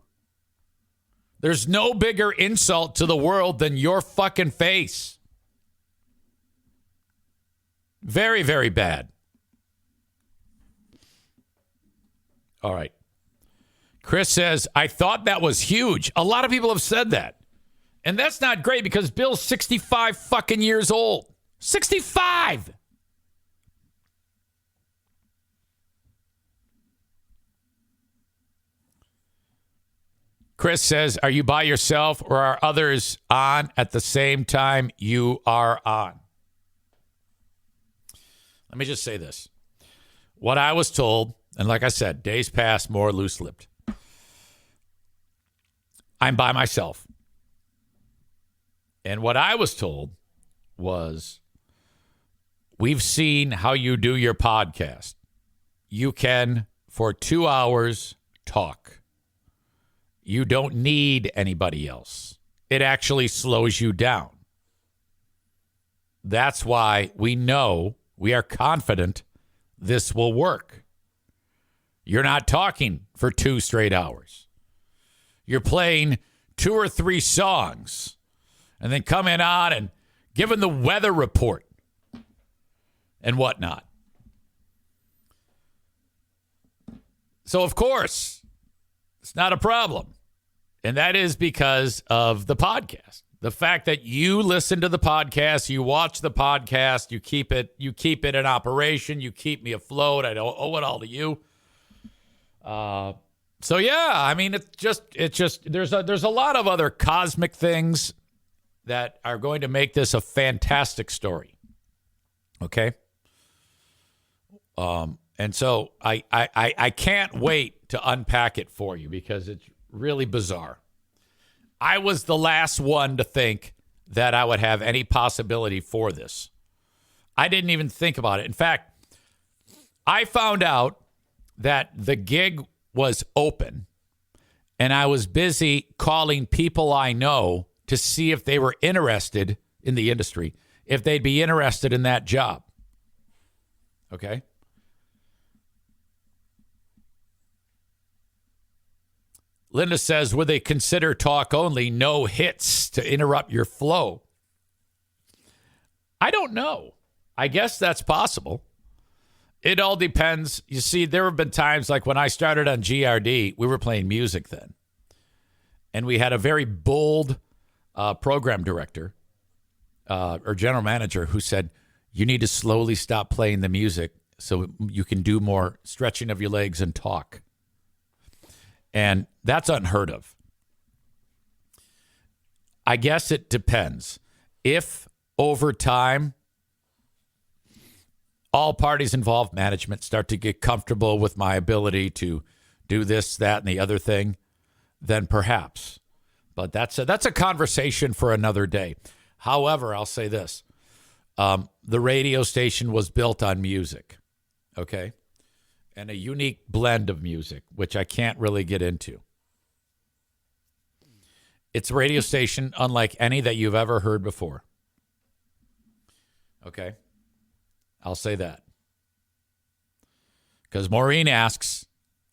There's no bigger insult to the world than your fucking face. Very, very bad. All right. Chris says, I thought that was huge. A lot of people have said that. And that's not great because Bill's 65 fucking years old. 65! Chris says, are you by yourself or are others on at the same time you are on? Let me just say this. What I was told, and like I said, days past, more loose-lipped. I'm by myself. And what I was told was, we've seen how you do your podcast. You can, for 2 hours, talk. You don't need anybody else. It actually slows you down. That's why we know, we are confident this will work. You're not talking for 2 straight hours. You're playing 2 or 3 songs and then coming on and giving the weather report and whatnot. So, of course, it's not a problem. And that is because of the podcast. The fact that you listen to the podcast, you watch the podcast, you keep it in operation, you keep me afloat. I don't owe it all to you. So yeah, I mean, it's just there's a lot of other cosmic things that are going to make this a fantastic story. Okay. And so I can't wait to unpack it for you because it's really bizarre. I was the last one to think that I would have any possibility for this. I didn't even think about it. In fact, I found out that the gig was open and I was busy calling people I know to see if they were interested in the industry, if they'd be interested in that job. Okay. Linda says, would they consider talk only, no hits to interrupt your flow? I don't know. I guess that's possible. It all depends. You see, there have been times like when I started on GRD, we were playing music then. And we had a very bold program director or general manager who said, you need to slowly stop playing the music so you can do more stretching of your legs and talk. And that's unheard of. I guess it depends. If over time, all parties involved, management, start to get comfortable with my ability to do this, that, and the other thing, then perhaps. But that's a conversation for another day. However, I'll say this. The radio station was built on music, okay? And a unique blend of music, which I can't really get into. It's a radio station unlike any that you've ever heard before. Okay? I'll say that. Because Maureen asks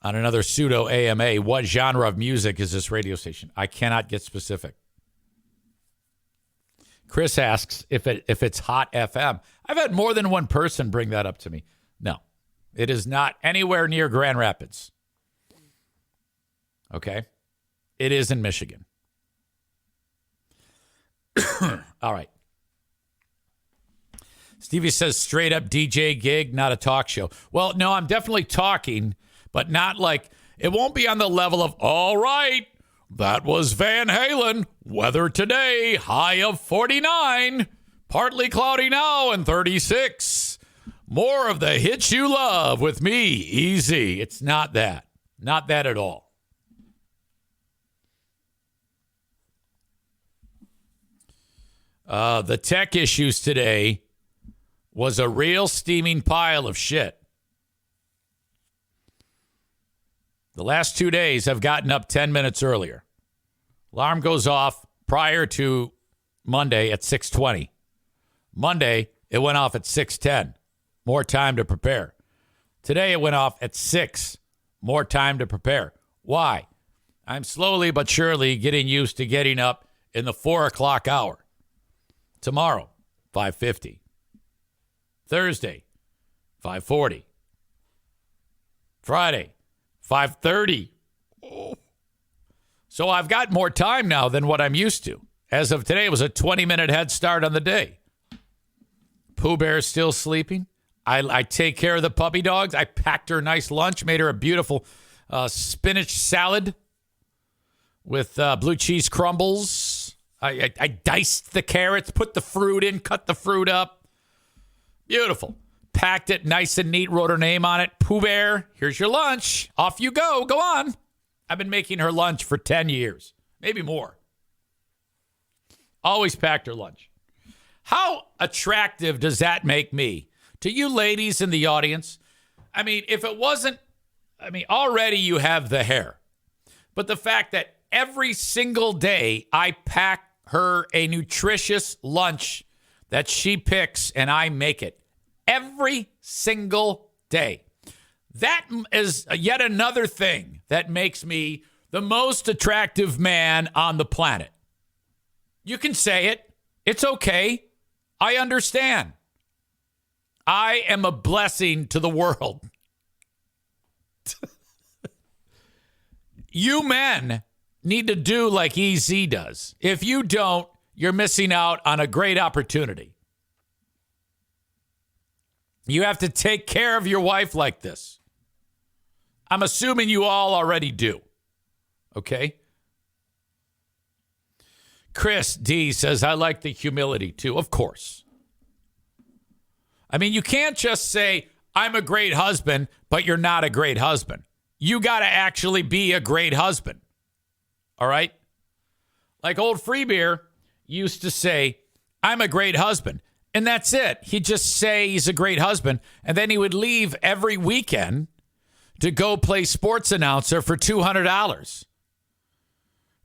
on another pseudo AMA, what genre of music is this radio station? I cannot get specific. Chris asks if it's Hot FM. I've had more than one person bring that up to me. No, it is not anywhere near Grand Rapids. Okay? It is in Michigan. All right. Stevie says straight up DJ gig, not a talk show. Well, no, I'm definitely talking, but not like, it won't be on the level of, all right, that was Van Halen. Weather today, high of 49, partly cloudy now and 36. More of the hits you love with me, easy. It's not that. Not that at all. The tech issues today was a real steaming pile of shit. The last 2 days have gotten up 10 minutes earlier. Alarm goes off prior to Monday at 6:20. Monday, it went off at 6:10. More time to prepare. Today, it went off at 6. More time to prepare. Why? I'm slowly but surely getting used to getting up in the 4 o'clock hour. Tomorrow, 5:50. Thursday, 5:40. Friday, 5:30. Oh. So I've got more time now than what I'm used to. As of today, it was a 20-minute head start on the day. Pooh Bear's still sleeping. I take care of the puppy dogs. I packed her a nice lunch, made her a beautiful spinach salad with blue cheese crumbles. I diced the carrots, put the fruit in, cut the fruit up. Beautiful. Packed it nice and neat, wrote her name on it. Pooh Bear, here's your lunch. Off you go. Go on. I've been making her lunch for 10 years, maybe more. Always packed her lunch. How attractive does that make me? To you ladies in the audience, I mean, if it wasn't, already you have the hair. But the fact that every single day I pack her a nutritious lunch that she picks and I make it every single day. That is yet another thing that makes me the most attractive man on the planet. You can say it. It's okay. I understand. I am a blessing to the world. You men need to do like EZ does. If you don't, you're missing out on a great opportunity. You have to take care of your wife like this. I'm assuming you all already do. Okay? Chris D says, I like the humility too. Of course. I mean, you can't just say, I'm a great husband, but you're not a great husband. You got to actually be a great husband. All right? Like old Freebeer used to say, I'm a great husband. And that's it. He'd just say he's a great husband. And then he would leave every weekend to go play sports announcer for $200.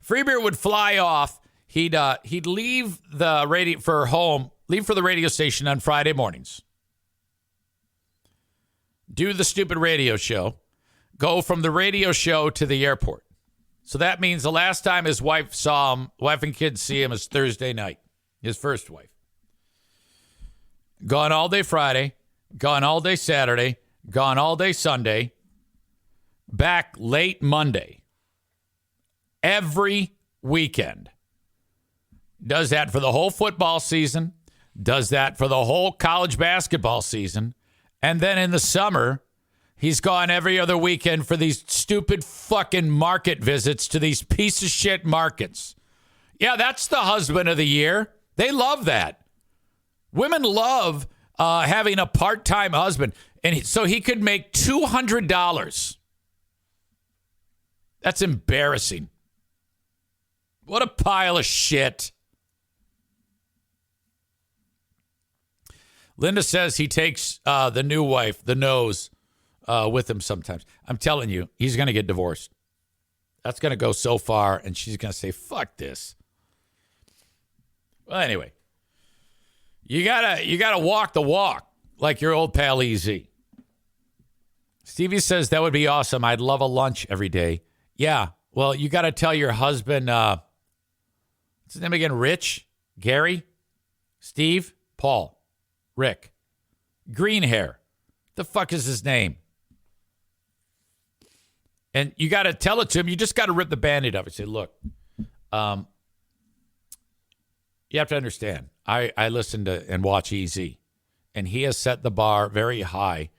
Freebeer would fly off. He'd leave the radio for home, leave for the radio station on Friday mornings. Do the stupid radio show. Go from the radio show to the airport. So that means the last time his wife saw him, wife and kids see him, is Thursday night. His first wife. gone all day Friday, gone all day Saturday, gone all day Sunday, back late Monday. Every weekend. Does that for the whole football season, does that for the whole college basketball season, and then in the summer, he's gone every other weekend for these stupid fucking market visits to these piece of shit markets. Yeah, that's the husband of the year. They love that. Women love having a part-time husband, and so he could make $200. That's embarrassing. What a pile of shit. Linda says he takes the new wife, the nose, with him sometimes. I'm telling you, he's going to get divorced. That's going to go so far, and she's going to say, fuck this. Well, anyway, you gotta walk the walk like your old pal EZ. Stevie says that would be awesome. I'd love a lunch every day. Yeah, well, you got to tell your husband, what's his name again? Rich? Gary? Steve? Paul? Rick? Green hair. The fuck is his name? And you got to tell it to him. You just got to rip the Band-Aid off and say, look, you have to understand. I listen to and watch EZ, and he has set the bar very high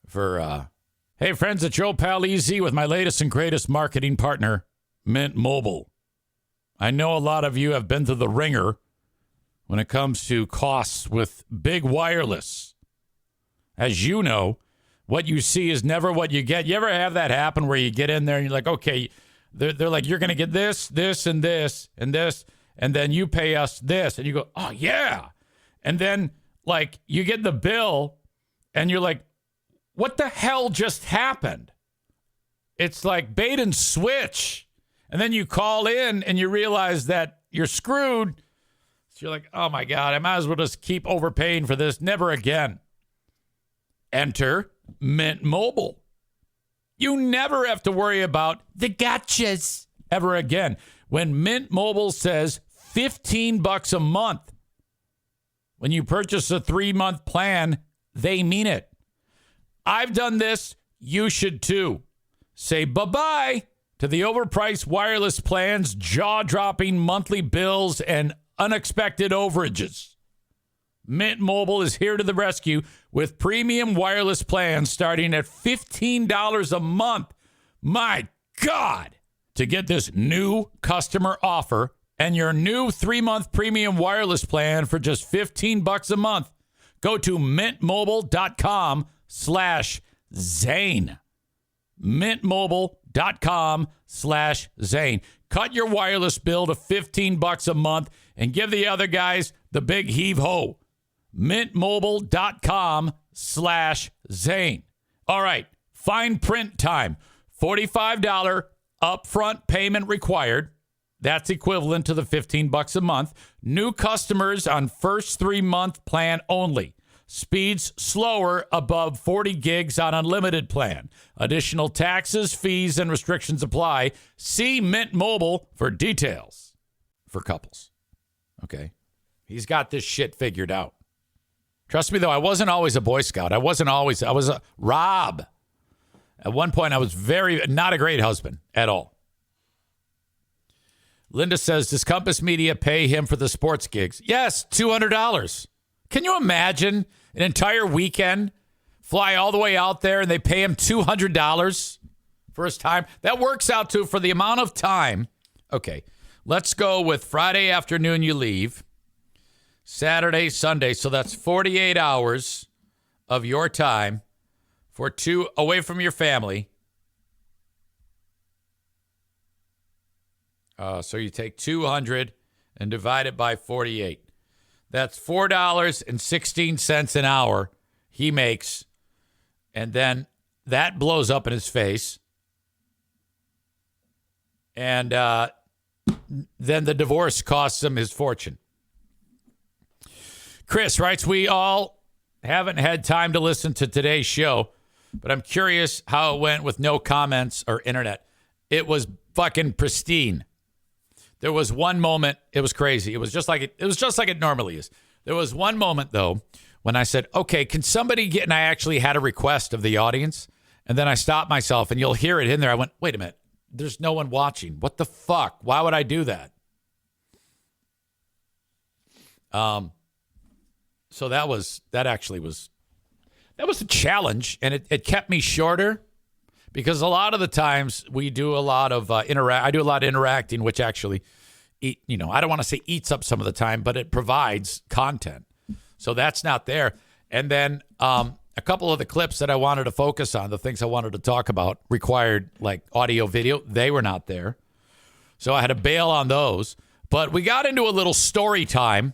for, hey, friends, it's your old pal EZ with my latest and greatest marketing partner, Mint Mobile. I know a lot of you have been through the ringer when it comes to costs with big wireless. As you know, what you see is never what you get. You ever have that happen where you get in there and you're like, okay, they're like, you're going to get this, this, and this, and this, and then you pay us this. And you go, oh, yeah. And then, like, you get the bill and you're like, what the hell just happened? It's like bait and switch. And then you call in and you realize that you're screwed. So you're like, oh, my God, I might as well just keep overpaying for this. Never again. Enter Mint Mobile. You never have to worry about the gotchas ever again. When Mint Mobile says $15 a month, when you purchase a 3-month plan, they mean it. I've done this. You should too. Say bye-bye to the overpriced wireless plans, jaw-dropping monthly bills, and unexpected overages. Mint Mobile is here to the rescue with premium wireless plans starting at $15 a month. My God! To get this new customer offer and your new 3-month premium wireless plan for just $15 a month, go to mintmobile.com/Zane. mintmobile.com/Zane. Cut your wireless bill to $15 a month and give the other guys the big heave-ho. mintmobile.com/Zane. All right, fine print time. $45 upfront payment required. That's equivalent to the $15 a month. New customers on first 3-month plan only. Speeds slower above 40 gigs on unlimited plan. Additional taxes, fees, and restrictions apply. See Mint Mobile for details. For couples. Okay? He's got this shit figured out. Trust me, though, I wasn't always a Boy Scout. I was a Rob. At one point, I was not a great husband at all. Linda says, does Compass Media pay him for the sports gigs? Yes, $200. Can you imagine an entire weekend, fly all the way out there, and they pay him $200 for his time? That works out to, for the amount of time. Okay, let's go with Friday afternoon you leave, Saturday, Sunday. So that's 48 hours of your time for 2 away from your family. So you take 200 and divide it by 48. That's $4.16 an hour he makes. And then that blows up in his face. And then the divorce costs him his fortune. Chris writes, we all haven't had time to listen to today's show, but I'm curious how it went with no comments or internet. It was fucking pristine. There was one moment, it was crazy. It was just like it normally is. There was one moment though when I said, okay, can somebody get, and I actually had a request of the audience, and then I stopped myself, and you'll hear it in there. I went, wait a minute, there's no one watching. What the fuck? Why would I do that? So that was a challenge, and it kept me shorter because a lot of the times we do a lot of I do a lot of interacting, which actually, I don't want to say eats up some of the time, but it provides content. So that's not there. And then a couple of the clips that I wanted to focus on, the things I wanted to talk about, required like audio, video. They were not there. So I had to bail on those. But we got into a little story time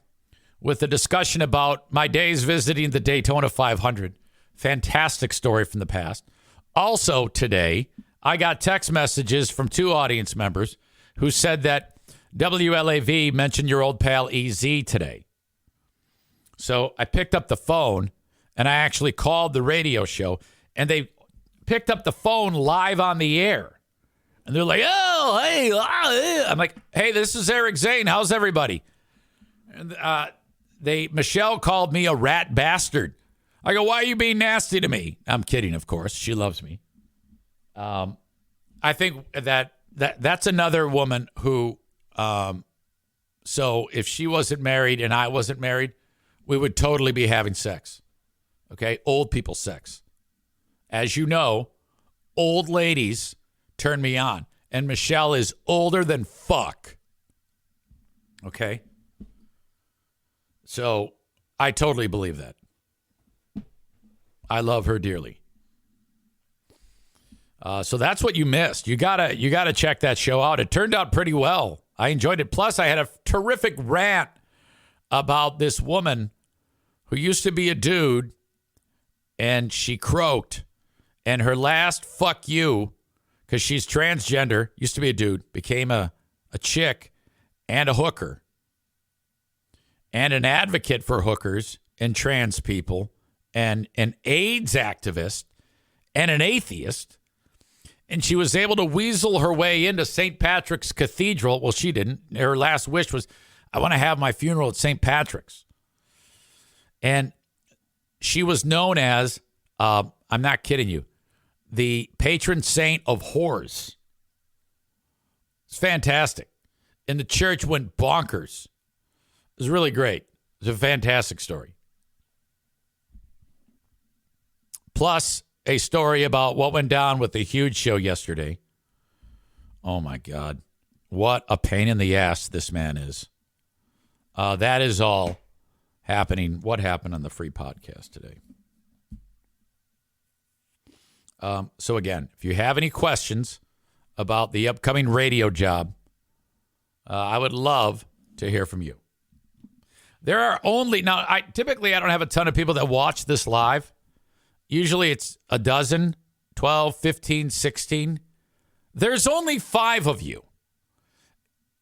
with a discussion about my days visiting the Daytona 500. Fantastic story from the past. Also today, I got text messages from 2 audience members who said that WLAV mentioned your old pal EZ today. So I picked up the phone, and I actually called the radio show, and they picked up the phone live on the air. And they're like, oh, hey. I'm like, hey, this is Eric Zane. How's everybody? And Michelle called me a rat bastard. I go, why are you being nasty to me? I'm kidding, of course. She loves me. I think that's another woman who, so if she wasn't married and I wasn't married, we would totally be having sex. Okay? Old people sex. As you know, old ladies turn me on. And Michelle is older than fuck. Okay? So I totally believe that. I love her dearly. So that's what you missed. You gotta check that show out. It turned out pretty well. I enjoyed it. Plus, I had a terrific rant about this woman who used to be a dude, and she croaked, and her last fuck you, because she's transgender, used to be a dude, became a chick and a hooker and an advocate for hookers and trans people and an AIDS activist and an atheist. And she was able to weasel her way into St. Patrick's Cathedral. Well, she didn't. Her last wish was, I want to have my funeral at St. Patrick's. And she was known as, I'm not kidding you, the patron saint of whores. It's fantastic. And the church went bonkers. It was really great. It was a fantastic story. Plus, a story about what went down with the huge show yesterday. Oh, my God. What a pain in the ass this man is. That is all happening. What happened on the free podcast today? So, again, if you have any questions about the upcoming radio job, I would love to hear from you. There are only, now, typically I don't have a ton of people that watch this live. Usually it's a dozen, 12, 15, 16. There's only 5 of you.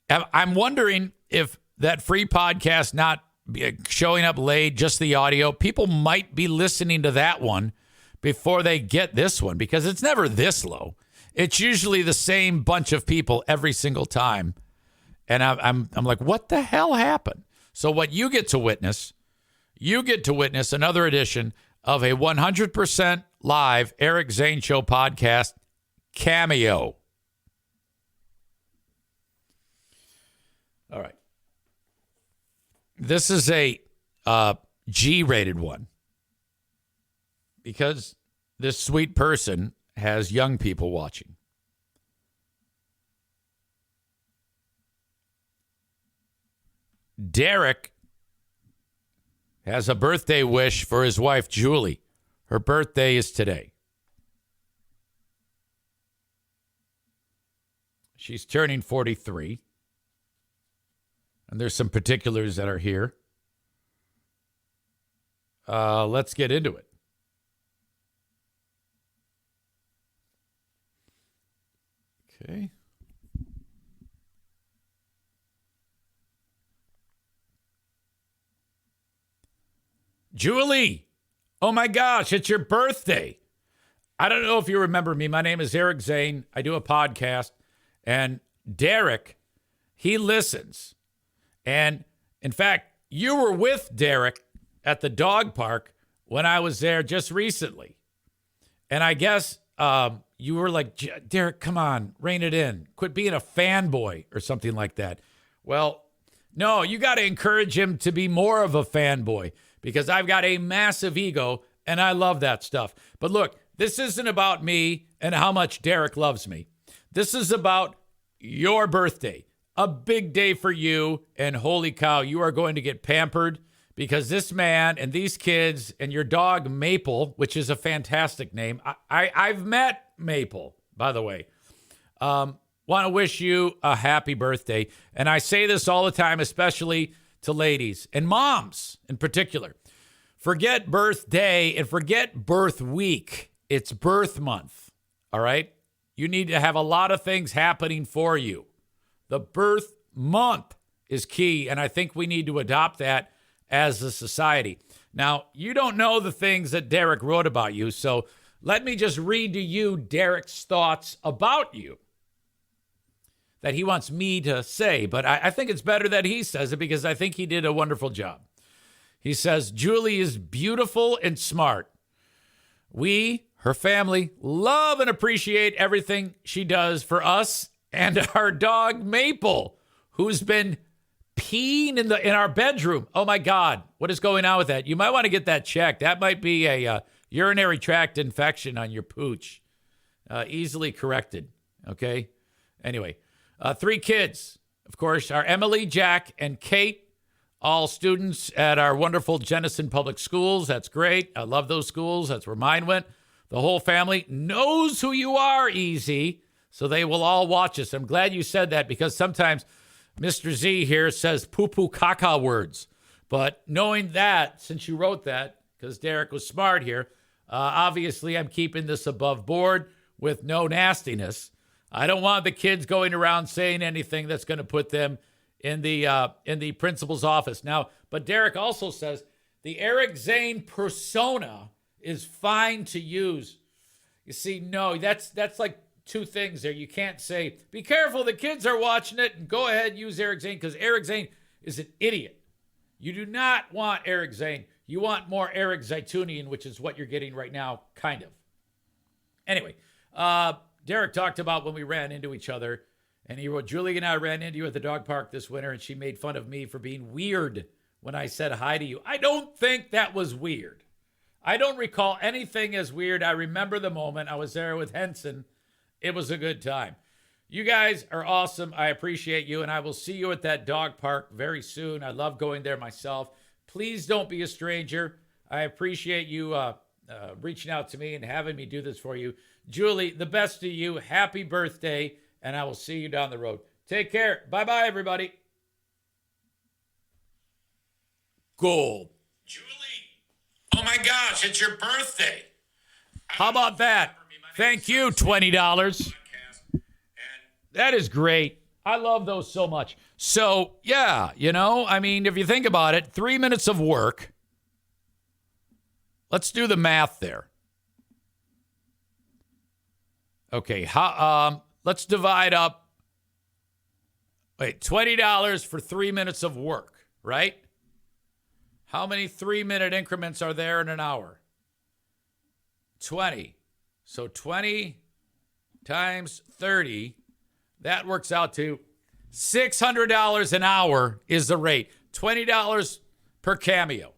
I'm wondering if that free podcast not showing up late, just the audio, people might be listening to that one before they get this one, because it's never this low. It's usually the same bunch of people every single time. And I'm like, what the hell happened? So what you get to witness another edition of a 100% live Eric Zane Show podcast cameo. All right. This is a G-rated one because this sweet person has young people watching. Derek has a birthday wish for his wife, Julie. Her birthday is today. She's turning 43. And there's some particulars that are here. Let's get into it. Okay. Julie, oh my gosh, it's your birthday. I don't know if you remember me. My name is Eric Zane. I do a podcast. And Derek, he listens. And in fact, you were with Derek at the dog park when I was there just recently. And I guess you were like, Derek, come on, rein it in. Quit being a fanboy or something like that. Well, no, you got to encourage him to be more of a fanboy because I've got a massive ego and I love that stuff. But look, this isn't about me and how much Derek loves me. This is about your birthday, a big day for you. And holy cow, you are going to get pampered because this man and these kids and your dog Maple, which is a fantastic name. I've met Maple, by the way. Want to wish you a happy birthday. And I say this all the time, especially to ladies and moms in particular. Forget birthday and forget birth week. It's birth month, all right? You need to have a lot of things happening for you. The birth month is key, and I think we need to adopt that as a society. Now, you don't know the things that Derek wrote about you, so let me just read to you Derek's thoughts about you that he wants me to say, but I think it's better that he says it because I think he did a wonderful job. He says, Julie is beautiful and smart. We, her family, love and appreciate everything she does for us and our dog Maple, who's been peeing in our bedroom. Oh my God, what is going on with that? You might want to get that checked. That might be a urinary tract infection on your pooch. Easily corrected. Okay. Anyway, 3 kids, of course, are Emily, Jack, and Kate. All students at our wonderful Jenison Public Schools. That's great. I love those schools. That's where mine went. The whole family knows who you are, Easy, so they will all watch us. I'm glad you said that because sometimes Mr. Z here says poo-poo caca words. But knowing that, since you wrote that, because Derek was smart here, obviously I'm keeping this above board with no nastiness. I don't want the kids going around saying anything that's going to put them in the principal's office. Now, but Derek also says the Eric Zane persona is fine to use. You see, no, that's like 2 things there. You can't say, be careful, the kids are watching it, and go ahead and use Eric Zane, because Eric Zane is an idiot. You do not want Eric Zane. You want more Eric Zaitunian, which is what you're getting right now, kind of. Anyway, Derek talked about when we ran into each other, and he wrote, Julie and I ran into you at the dog park this winter, and she made fun of me for being weird when I said hi to you. I don't think that was weird. I don't recall anything as weird. I remember the moment. I was there with Henson. It was a good time. You guys are awesome. I appreciate you, and I will see you at that dog park very soon. I love going there myself. Please don't be a stranger. I appreciate you reaching out to me and having me do this for you. Julie, the best to you. Happy birthday. And I will see you down the road. Take care. Bye-bye, everybody. Gold. Julie, oh my gosh, it's your birthday. How about that? Thank you, $20. That is great. I love those so much. So, yeah, I mean, if you think about it, 3 minutes of work. Let's do the math there. Okay, let's divide up. Wait, $20 for 3 minutes of work, right? How many 3-minute increments are there in an hour? 20. So 20 times 30, that works out to $600 an hour is the rate. $20 per cameo.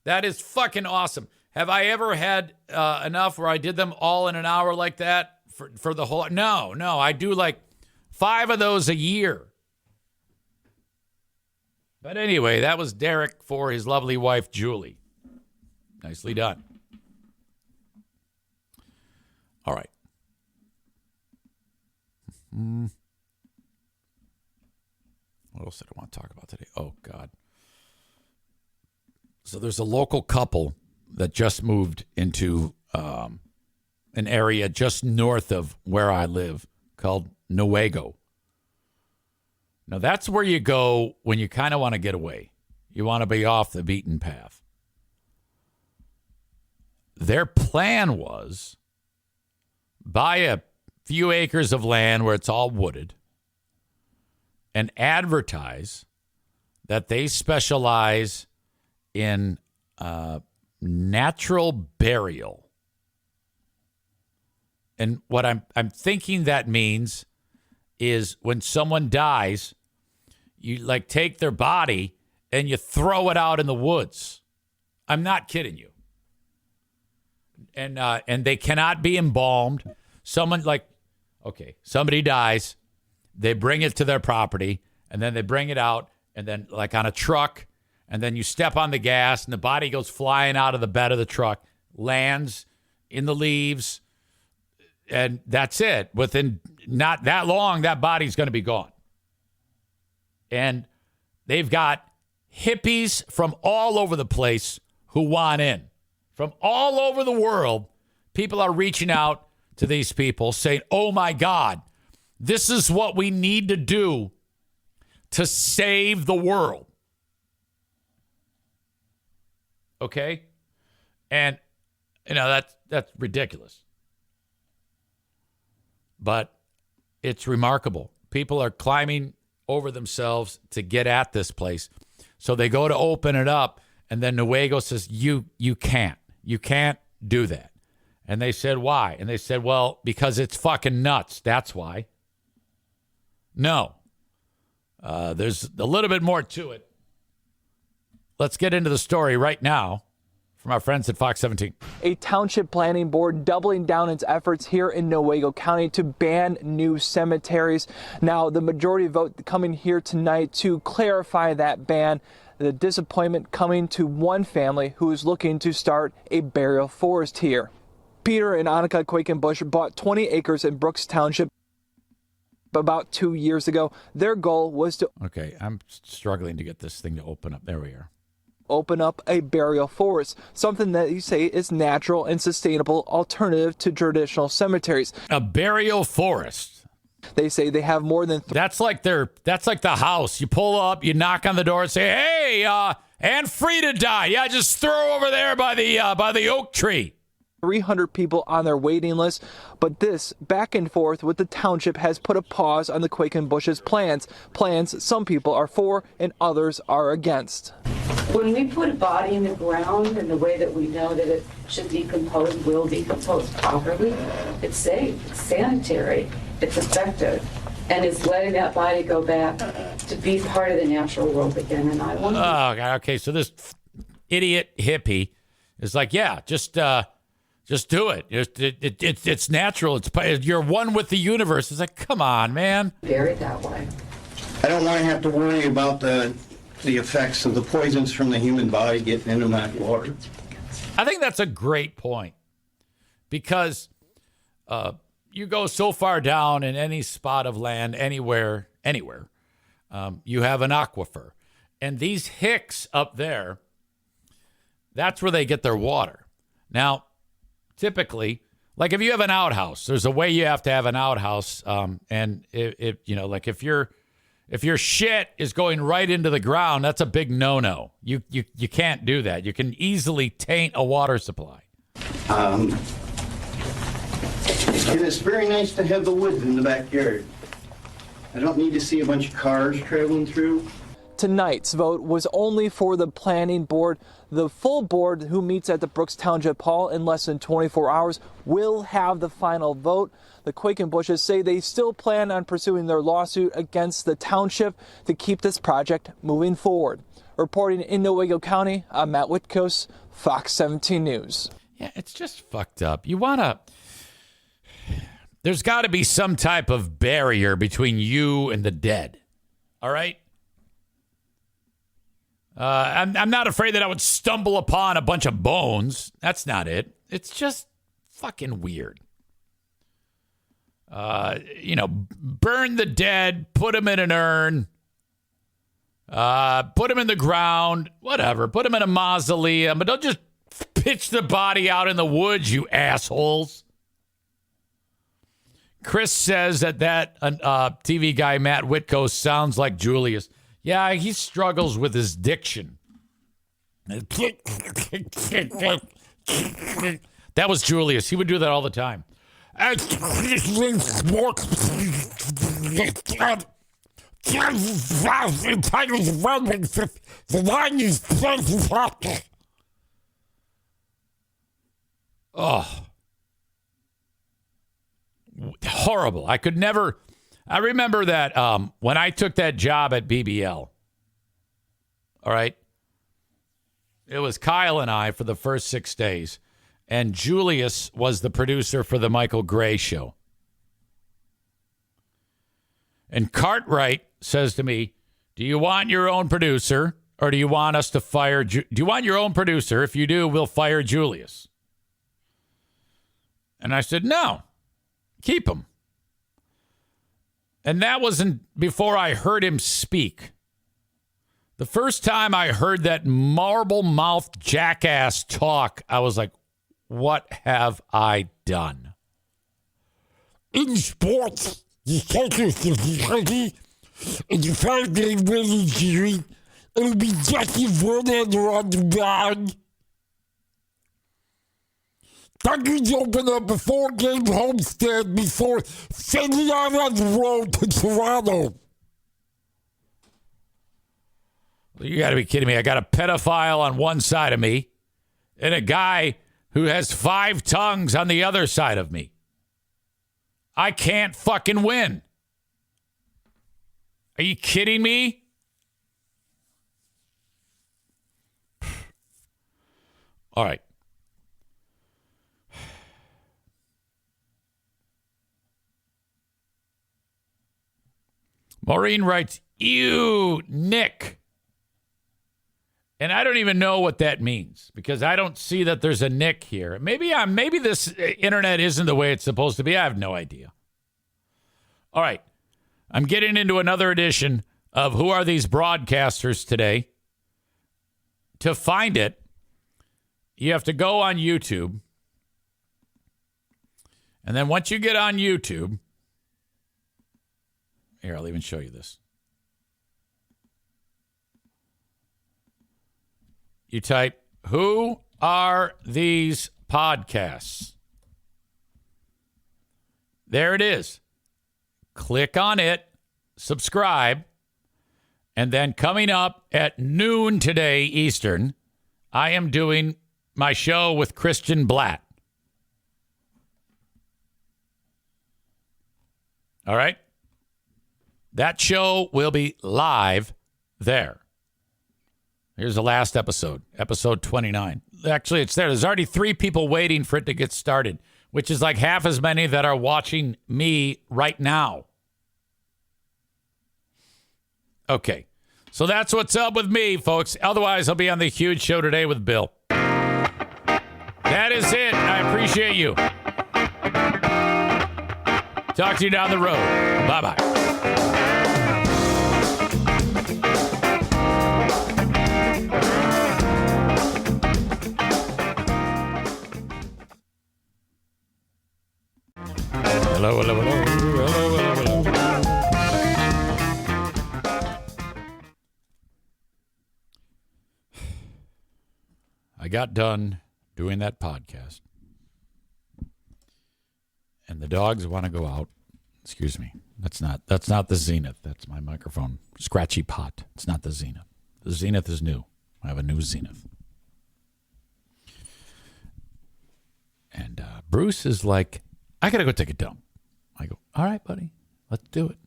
That is fucking awesome. Have I ever had enough where I did them all in an hour like that? For the whole, no, I do like 5 of those a year. But anyway, that was Derek for his lovely wife, Julie. Nicely done. All right. What else did I want to talk about today? Oh, God. So there's a local couple that just moved into an area just north of where I live called Newaygo. Now, that's where you go when you kind of want to get away. You want to be off the beaten path. Their plan was buy a few acres of land where it's all wooded and advertise that they specialize in natural burial. And what I'm thinking that means is when someone dies, you like take their body and you throw it out in the woods. I'm not kidding you. And they cannot be embalmed. Somebody dies, they bring it to their property, and then they bring it out, and then like on a truck, and then you step on the gas, and the body goes flying out of the bed of the truck, lands in the leaves, and that's it. Within not that long, that body's going to be gone. And they've got hippies from all over the place who want in. From all over the world, people are reaching out to these people saying, oh my God, this is what we need to do to save the world. Okay? And, that's ridiculous. But it's remarkable. People are climbing over themselves to get at this place. So they go to open it up, and then Newaygo says, you can't. You can't do that. And they said, why? And they said, well, because it's fucking nuts. That's why. No. There's a little bit more to it. Let's get into the story right now from our friends at Fox 17. A township planning board doubling down its efforts here in Newaygo County to ban new cemeteries. Now, the majority vote coming here tonight to clarify that ban. The disappointment coming to one family who is looking to start a burial forest here. Peter and Annika Quakenbush bought 20 acres in Brooks Township about 2 years ago. Their goal was to... Okay, I'm struggling to get this thing to open up. There we are. Open up a burial forest, something that you say is natural and sustainable alternative to traditional cemeteries. A burial forest. They say they have more than... That's like the house. You pull up, you knock on the door and say, hey, Aunt Frida died. Yeah, just throw over there by the oak tree. 300 people on their waiting list, but this back and forth with the township has put a pause on the Quakenbush's plans. Plans some people are for and others are against. When we put a body in the ground in the way that we know that it should decompose, will decompose properly, it's safe, it's sanitary, it's effective, and it's letting that body go back to be part of the natural world again. And I want. Oh God! Okay, so this idiot hippie is like, yeah, just do it. It's natural. You're one with the universe. It's like, come on, man. Buried that way. I don't want to have to worry about the effects of the poisons from the human body getting into my water. I think that's a great point because you go so far down in any spot of land, anywhere, you have an aquifer. And these hicks up there, that's where they get their water. Now, typically, like if you have an outhouse, there's a way you have to have an outhouse. And like if your shit is going right into the ground, that's a big no-no. You can't do that. You can easily taint a water supply. And it's very nice to have the woods in the backyard. I don't need to see a bunch of cars traveling through. Tonight's vote was only for the planning board. The full board, who meets at the Brooks Township Hall in less than 24 hours, will have the final vote. The Quakenbushes say they still plan on pursuing their lawsuit against the township to keep this project moving forward. Reporting in Newaygo County, I'm Matt Witkos, Fox 17 News. Yeah, it's just fucked up. There's got to be some type of barrier between you and the dead. All right? I'm not afraid that I would stumble upon a bunch of bones. That's not it. It's just fucking weird. Burn the dead, put them in an urn, put them in the ground, whatever. Put them in a mausoleum, but don't just pitch the body out in the woods, you assholes. Chris says that TV guy, Matt Whitko, sounds like Julius. Yeah, he struggles with his diction. That was Julius. He would do that all the time. Oh. Horrible. I could never. I remember that when I took that job at BBL. All right. It was Kyle and I for the first 6 days. And Julius was the producer for the Michael Gray show. And Cartwright says to me, do you want your own producer or do you want us to fire? Do you want your own producer? If you do, we'll fire Julius. And I said, no, keep him. And that wasn't before I heard him speak. The first time I heard that marble-mouthed jackass talk, I was like, what have I done? In sports, you take your severity and you find game winning series, it'll be just as one under on the ground. Thunder open up a 4-game homestand before sending out on the road to Toronto. You got to be kidding me. I got a pedophile on one side of me and a guy who has 5 tongues on the other side of me. I can't fucking win. Are you kidding me? All right. Maureen writes, ew, Nick. And I don't even know what that means because I don't see that there's a Nick here. Maybe this internet isn't the way it's supposed to be. I have no idea. All right. I'm getting into another edition of Who Are These Broadcasters today. To find it, you have to go on YouTube. And then once you get on YouTube, here, I'll even show you this. You type, who are these podcasts? There it is. Click on it, subscribe, and then coming up at noon today Eastern, I am doing my show with Christian Blatt. All right? That show will be live there. Here's the last episode, episode 29. Actually, it's there. There's already 3 people waiting for it to get started, which is like half as many that are watching me right now. Okay. So that's what's up with me, folks. Otherwise, I'll be on the huge show today with Bill. That is it. I appreciate you. Talk to you down the road. Bye-bye. Hello, hello, hello, hello, hello, hello. I got done doing that podcast, and the dogs want to go out. Excuse me. That's not the Zenith. That's my microphone. Scratchy pot. It's not the Zenith. The Zenith is new. I have a new Zenith. And Bruce is like, I got to go take a dump. I go, all right, buddy, let's do it.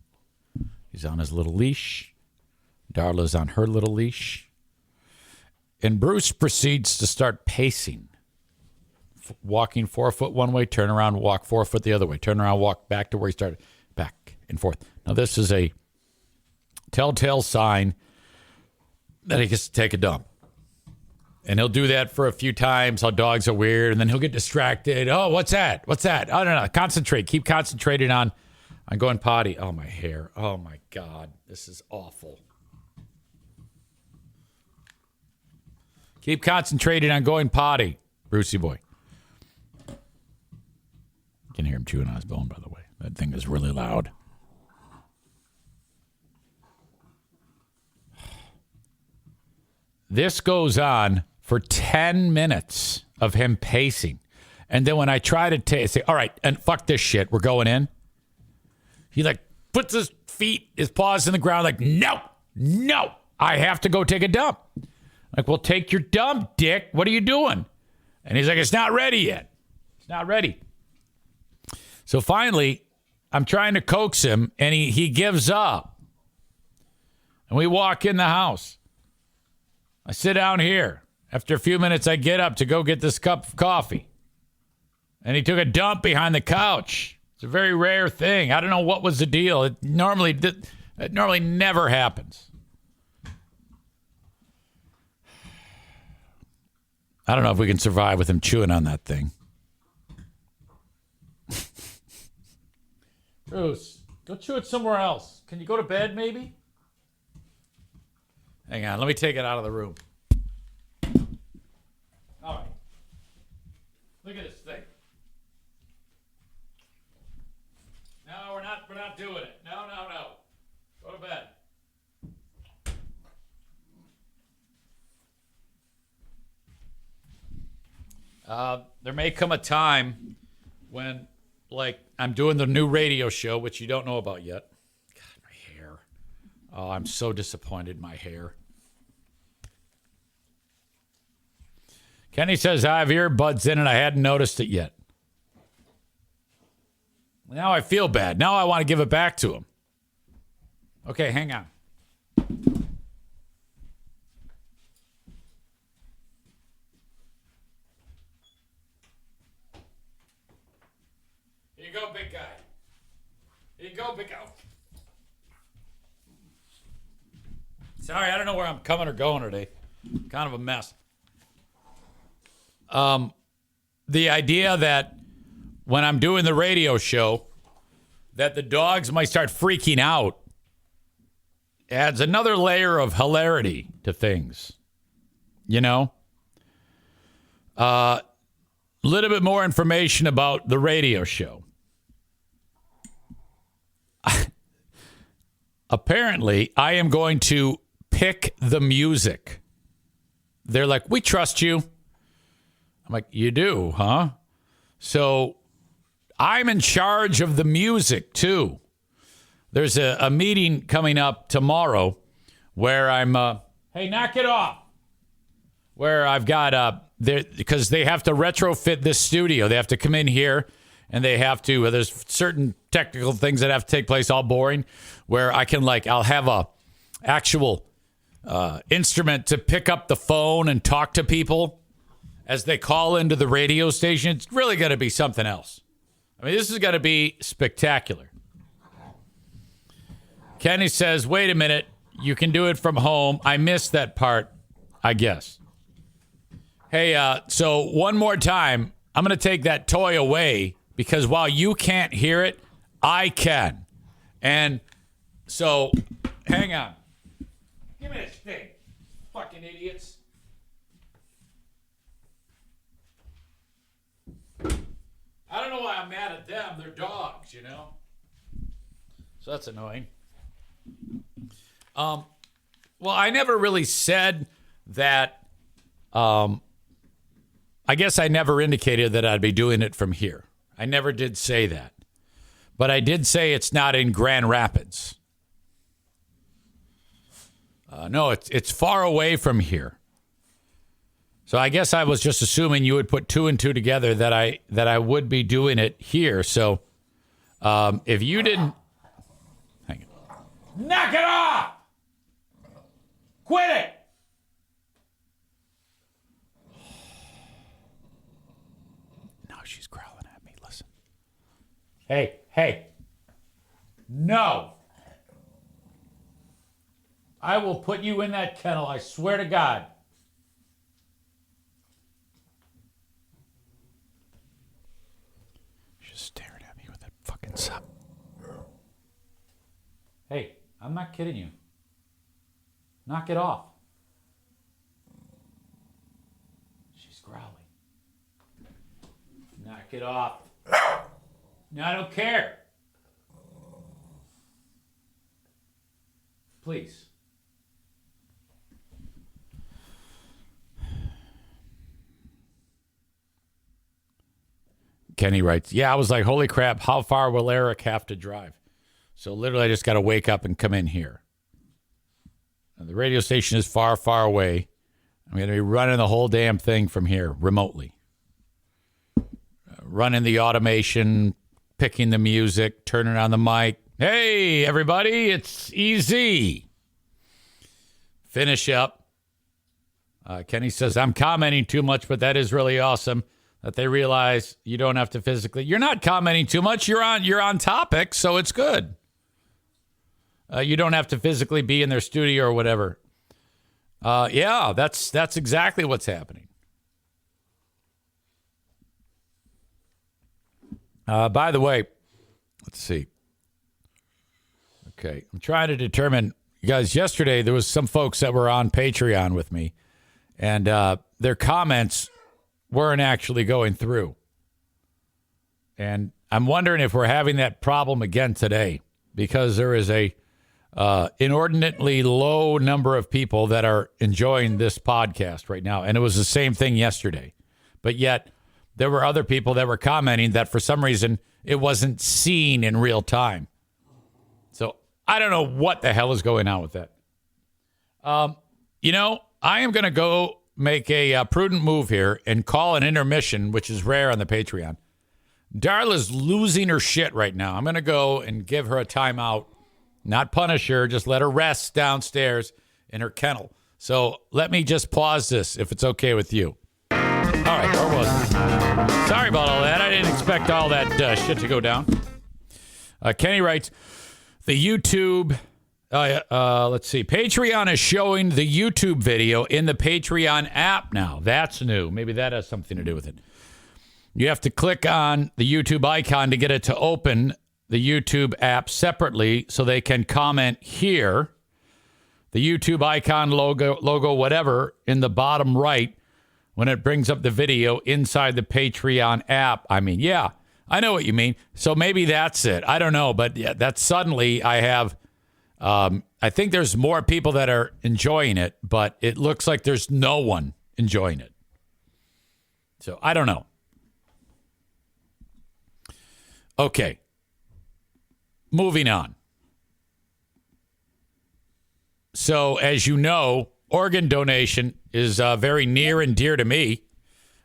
He's on his little leash. Darla's on her little leash. And Bruce proceeds to start pacing. Walking 4 foot one way, turn around, walk 4 foot the other way. Turn around, walk back to where he started. Back and forth. Now, this is a telltale sign that he gets to take a dump. And he'll do that for a few times. How dogs are weird. And then he'll get distracted. Oh, what's that? What's that? Oh, no. Concentrate. Keep concentrating on going potty. Oh, my hair. Oh, my God. This is awful. Keep concentrating on going potty, Brucey boy. You can hear him chewing on his bone, by the way. That thing is really loud. This goes on for 10 minutes of him pacing. And then when I try to say, all right, and fuck this shit, we're going in. He like puts his paws in the ground like, no, I have to go take a dump. Like, well, take your dump, dick. What are you doing? And he's like, it's not ready yet. He's not ready. So finally, I'm trying to coax him, and he gives up. And we walk in the house. I sit down here. After a few minutes, I get up to go get this cup of coffee. And he took a dump behind the couch. It's a very rare thing. I don't know what was the deal. It normally never happens. I don't know if we can survive with him chewing on that thing. Bruce, go chew it somewhere else. Can you go to bed, maybe? Hang on, let me take it out of the room. All right. Look at this thing. No, we're not doing it. No. Go to bed. There may come a time when, like, I'm doing the new radio show, which you don't know about yet. God, my hair. Oh, I'm so disappointed in my hair. Kenny says I have earbuds in and I hadn't noticed it yet. Now I feel bad. Now I want to give it back to him. Okay, hang on. Here you go, big guy. Here you go, big guy. Sorry, I don't know where I'm coming or going today. Kind of a mess. The idea that when I'm doing the radio show, that the dogs might start freaking out adds another layer of hilarity to things. You know? A little bit more information about the radio show. Apparently, I am going to pick the music. They're like, we trust you. I'm like, you do, huh? So I'm in charge of the music, too. There's a meeting coming up tomorrow where I'm, hey, knock it off. Where I've got, because they have to retrofit this studio. They have to come in here and they have to, there's certain technical things that have to take place, all boring, where I can, like, I'll have a actual instrument to pick up the phone and talk to people as they call into the radio station. It's really going to be something else. I mean, this is going to be spectacular. Kenny says, wait a minute, you can do it from home. I missed that part, I guess. Hey, so one more time, I'm going to take that toy away because while you can't hear it, I can. And so, hang on. Give me this thing, fucking idiots. I don't know why I'm mad at them. They're dogs, you know? So that's annoying. Well, I never really said that. I guess I never indicated that I'd be doing it from here. I never did say that. But I did say it's not in Grand Rapids. No, it's far away from here. So I guess I was just assuming you would put two and two together that I would be doing it here. So if you didn't, hang on. Knock it off! Quit it! Now she's growling at me. Listen. Hey. No. I will put you in that kennel. I swear to God. Staring at me with that fucking sub. Hey, I'm not kidding you. Knock it off. She's growling. Knock it off. No, I don't care. Please. Kenny writes, yeah, I was like, holy crap, how far will Eric have to drive? So literally I just got to wake up and come in here. And the radio station is far, far away. I'm going to be running the whole damn thing from here remotely. running the automation, picking the music, turning on the mic. Hey, everybody, it's EZ. Finish up. Kenny says, I'm commenting too much, but that is really awesome that they realize you don't have to physically. You're not commenting too much. You're on topic, so it's good. You don't have to physically be in their studio or whatever. Yeah, that's exactly what's happening. By the way, let's see. Okay, I'm trying to determine, you guys, yesterday there was some folks that were on Patreon with me, and their comments weren't actually going through. And I'm wondering if we're having that problem again today, because there is a inordinately low number of people that are enjoying this podcast right now. And it was the same thing yesterday. But yet there were other people that were commenting that for some reason it wasn't seen in real time. So I don't know what the hell is going on with that. I am going to go make a prudent move here and call an intermission, which is rare on the Patreon. Darla's losing her shit right now. I'm going to go and give her a timeout. Not punish her, just let her rest downstairs in her kennel. So let me just pause this, if it's okay with you. All right, where was it? Sorry about all that. I didn't expect all that shit to go down. Kenny writes, the YouTube, let's see, Patreon is showing the YouTube video in the Patreon app now. That's new. Maybe that has something to do with it. You have to click on the YouTube icon to get it to open the YouTube app separately so they can comment here. The YouTube icon, logo, whatever, in the bottom right when it brings up the video inside the Patreon app. I mean, yeah, I know what you mean. So maybe that's it. I don't know. But yeah, that's suddenly I have, I think there's more people that are enjoying it, but it looks like there's no one enjoying it. So I don't know. Okay. Moving on. So, as you know, organ donation is very near and dear to me.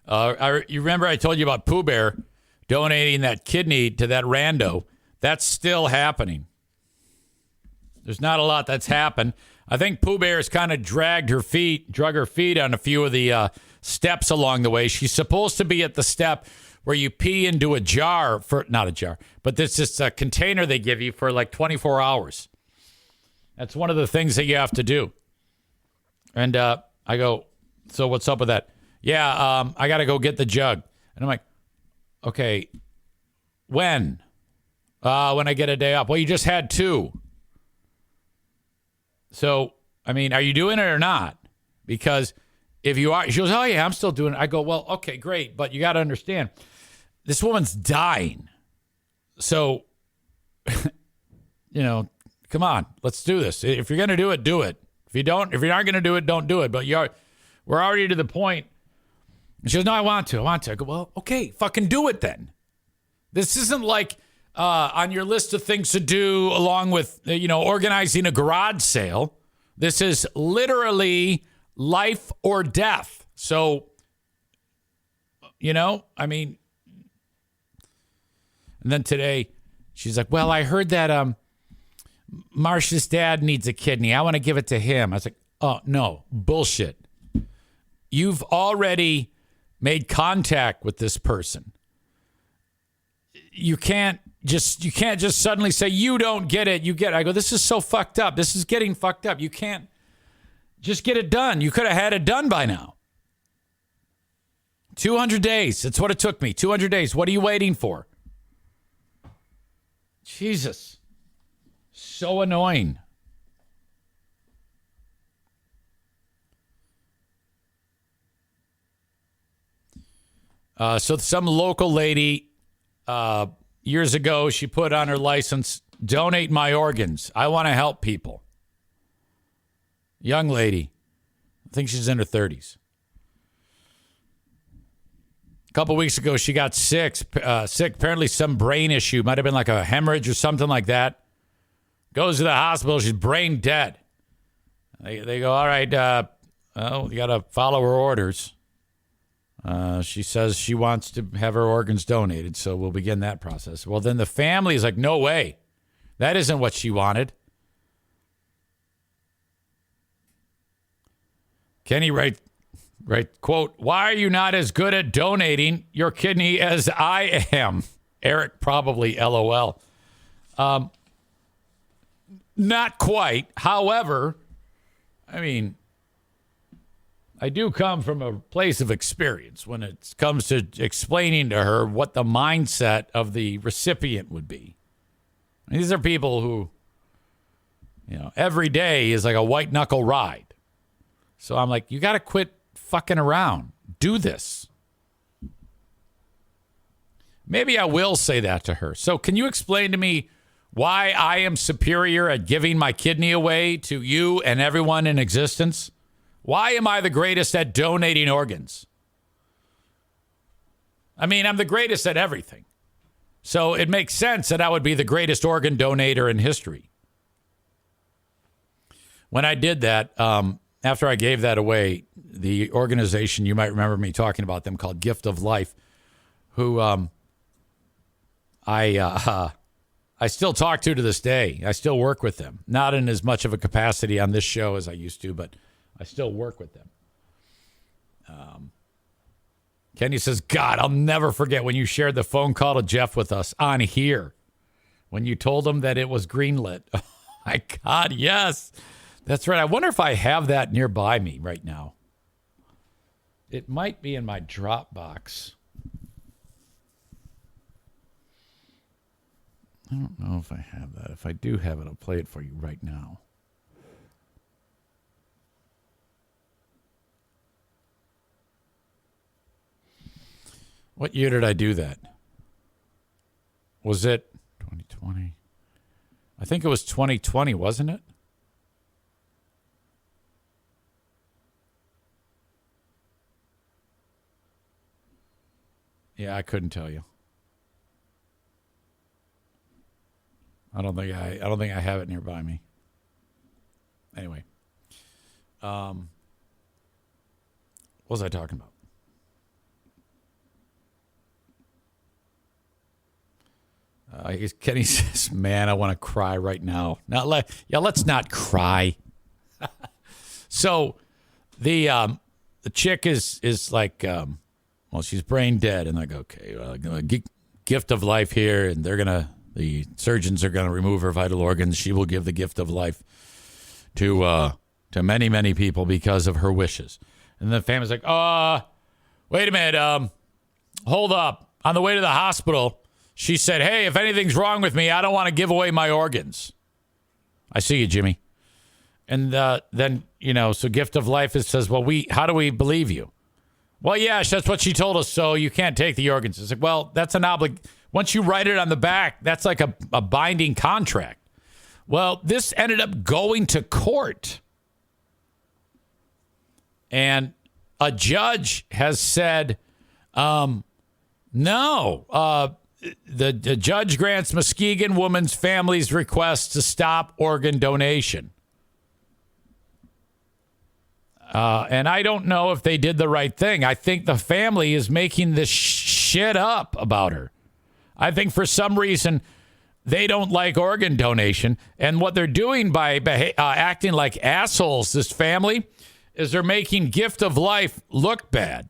You remember I told you about Pooh Bear donating that kidney to that rando. That's still happening. There's not a lot that's happened. I think Pooh Bear has kind of drug her feet on a few of the steps along the way. She's supposed to be at the step where you pee into a jar not a jar, but this is a container they give you for like 24 hours. That's one of the things that you have to do. And I go, so what's up with that? Yeah, I got to go get the jug. And I'm like, okay, when? When I get a day off. Well, you just had 2. So, I mean, are you doing it or not? Because if you are, she goes, oh yeah, I'm still doing it. I go, well, okay, great. But you got to understand, this woman's dying. So, come on, let's do this. If you're going to do it, do it. If you're not going to do it, don't do it. But we're already to the point. And she goes, no, I want to. I go, well, okay, fucking do it then. This isn't like on your list of things to do along with, organizing a garage sale. This is literally life or death. So, I mean, and then today she's like, well, I heard that Marcia's dad needs a kidney. I want to give it to him. I was like, oh, no, bullshit. You've already made contact with this person. You can't just suddenly say, you don't get it. You get it. I go, this is so fucked up. This is getting fucked up. You can't just get it done. You could have had it done by now. 200 days. That's what it took me. 200 days. What are you waiting for? Jesus. So annoying. So some local lady, years ago, she put on her license, donate my organs. I want to help people. Young lady. I think she's in her 30s. A couple weeks ago, she got sick. Apparently some brain issue. Might have been like a hemorrhage or something like that. Goes to the hospital. She's brain dead. They go, all right, you got to follow her orders. She says she wants to have her organs donated, so we'll begin that process. Well, then the family is like, no way. That isn't what she wanted. Kenny write, quote, why are you not as good at donating your kidney as I am? Eric probably LOL. Not quite. However, I mean, I do come from a place of experience when it comes to explaining to her what the mindset of the recipient would be. These are people who, every day is like a white knuckle ride. So I'm like, you got to quit fucking around. Do this. Maybe I will say that to her. So can you explain to me why I am superior at giving my kidney away to you and everyone in existence? Why am I the greatest at donating organs? I mean, I'm the greatest at everything. So it makes sense that I would be the greatest organ donator in history. When I did that, after I gave that away, the organization, you might remember me talking about them, called Gift of Life, who I still talk to this day. I still work with them. Not in as much of a capacity on this show as I used to, but I still work with them. Kenny says, God, I'll never forget when you shared the phone call to Jeff with us on here. When you told him that it was greenlit. Oh, my God, yes. That's right. I wonder if I have that nearby me right now. It might be in my Dropbox. I don't know if I have that. If I do have it, I'll play it for you right now. What year did I do that? Was it 2020? I think it was 2020, wasn't it? Yeah, I couldn't tell you. I don't think I have it nearby me. Anyway, what was I talking about? Kenny says, "Man, I want to cry right now." Let's not cry. So, the chick is like, well, she's brain dead, and like, okay, gift of life here, and the surgeons are gonna remove her vital organs. She will give the gift of life to many, many people because of her wishes. And the family's like, wait a minute, hold up. On the way to the hospital, she said, hey, if anything's wrong with me, I don't want to give away my organs. I see you, Jimmy. And then, so gift of life, it says, well, how do we believe you? Well, yeah, that's what she told us, so you can't take the organs. It's like, well, that's an once you write it on the back, that's like a binding contract. Well, this ended up going to court. And a judge has said, no, the judge grants Muskegon woman's family's request to stop organ donation. And I don't know if they did the right thing. I think the family is making this shit up about her. I think for some reason they don't like organ donation. And what they're doing by acting like assholes, this family, is they're making gift of life look bad.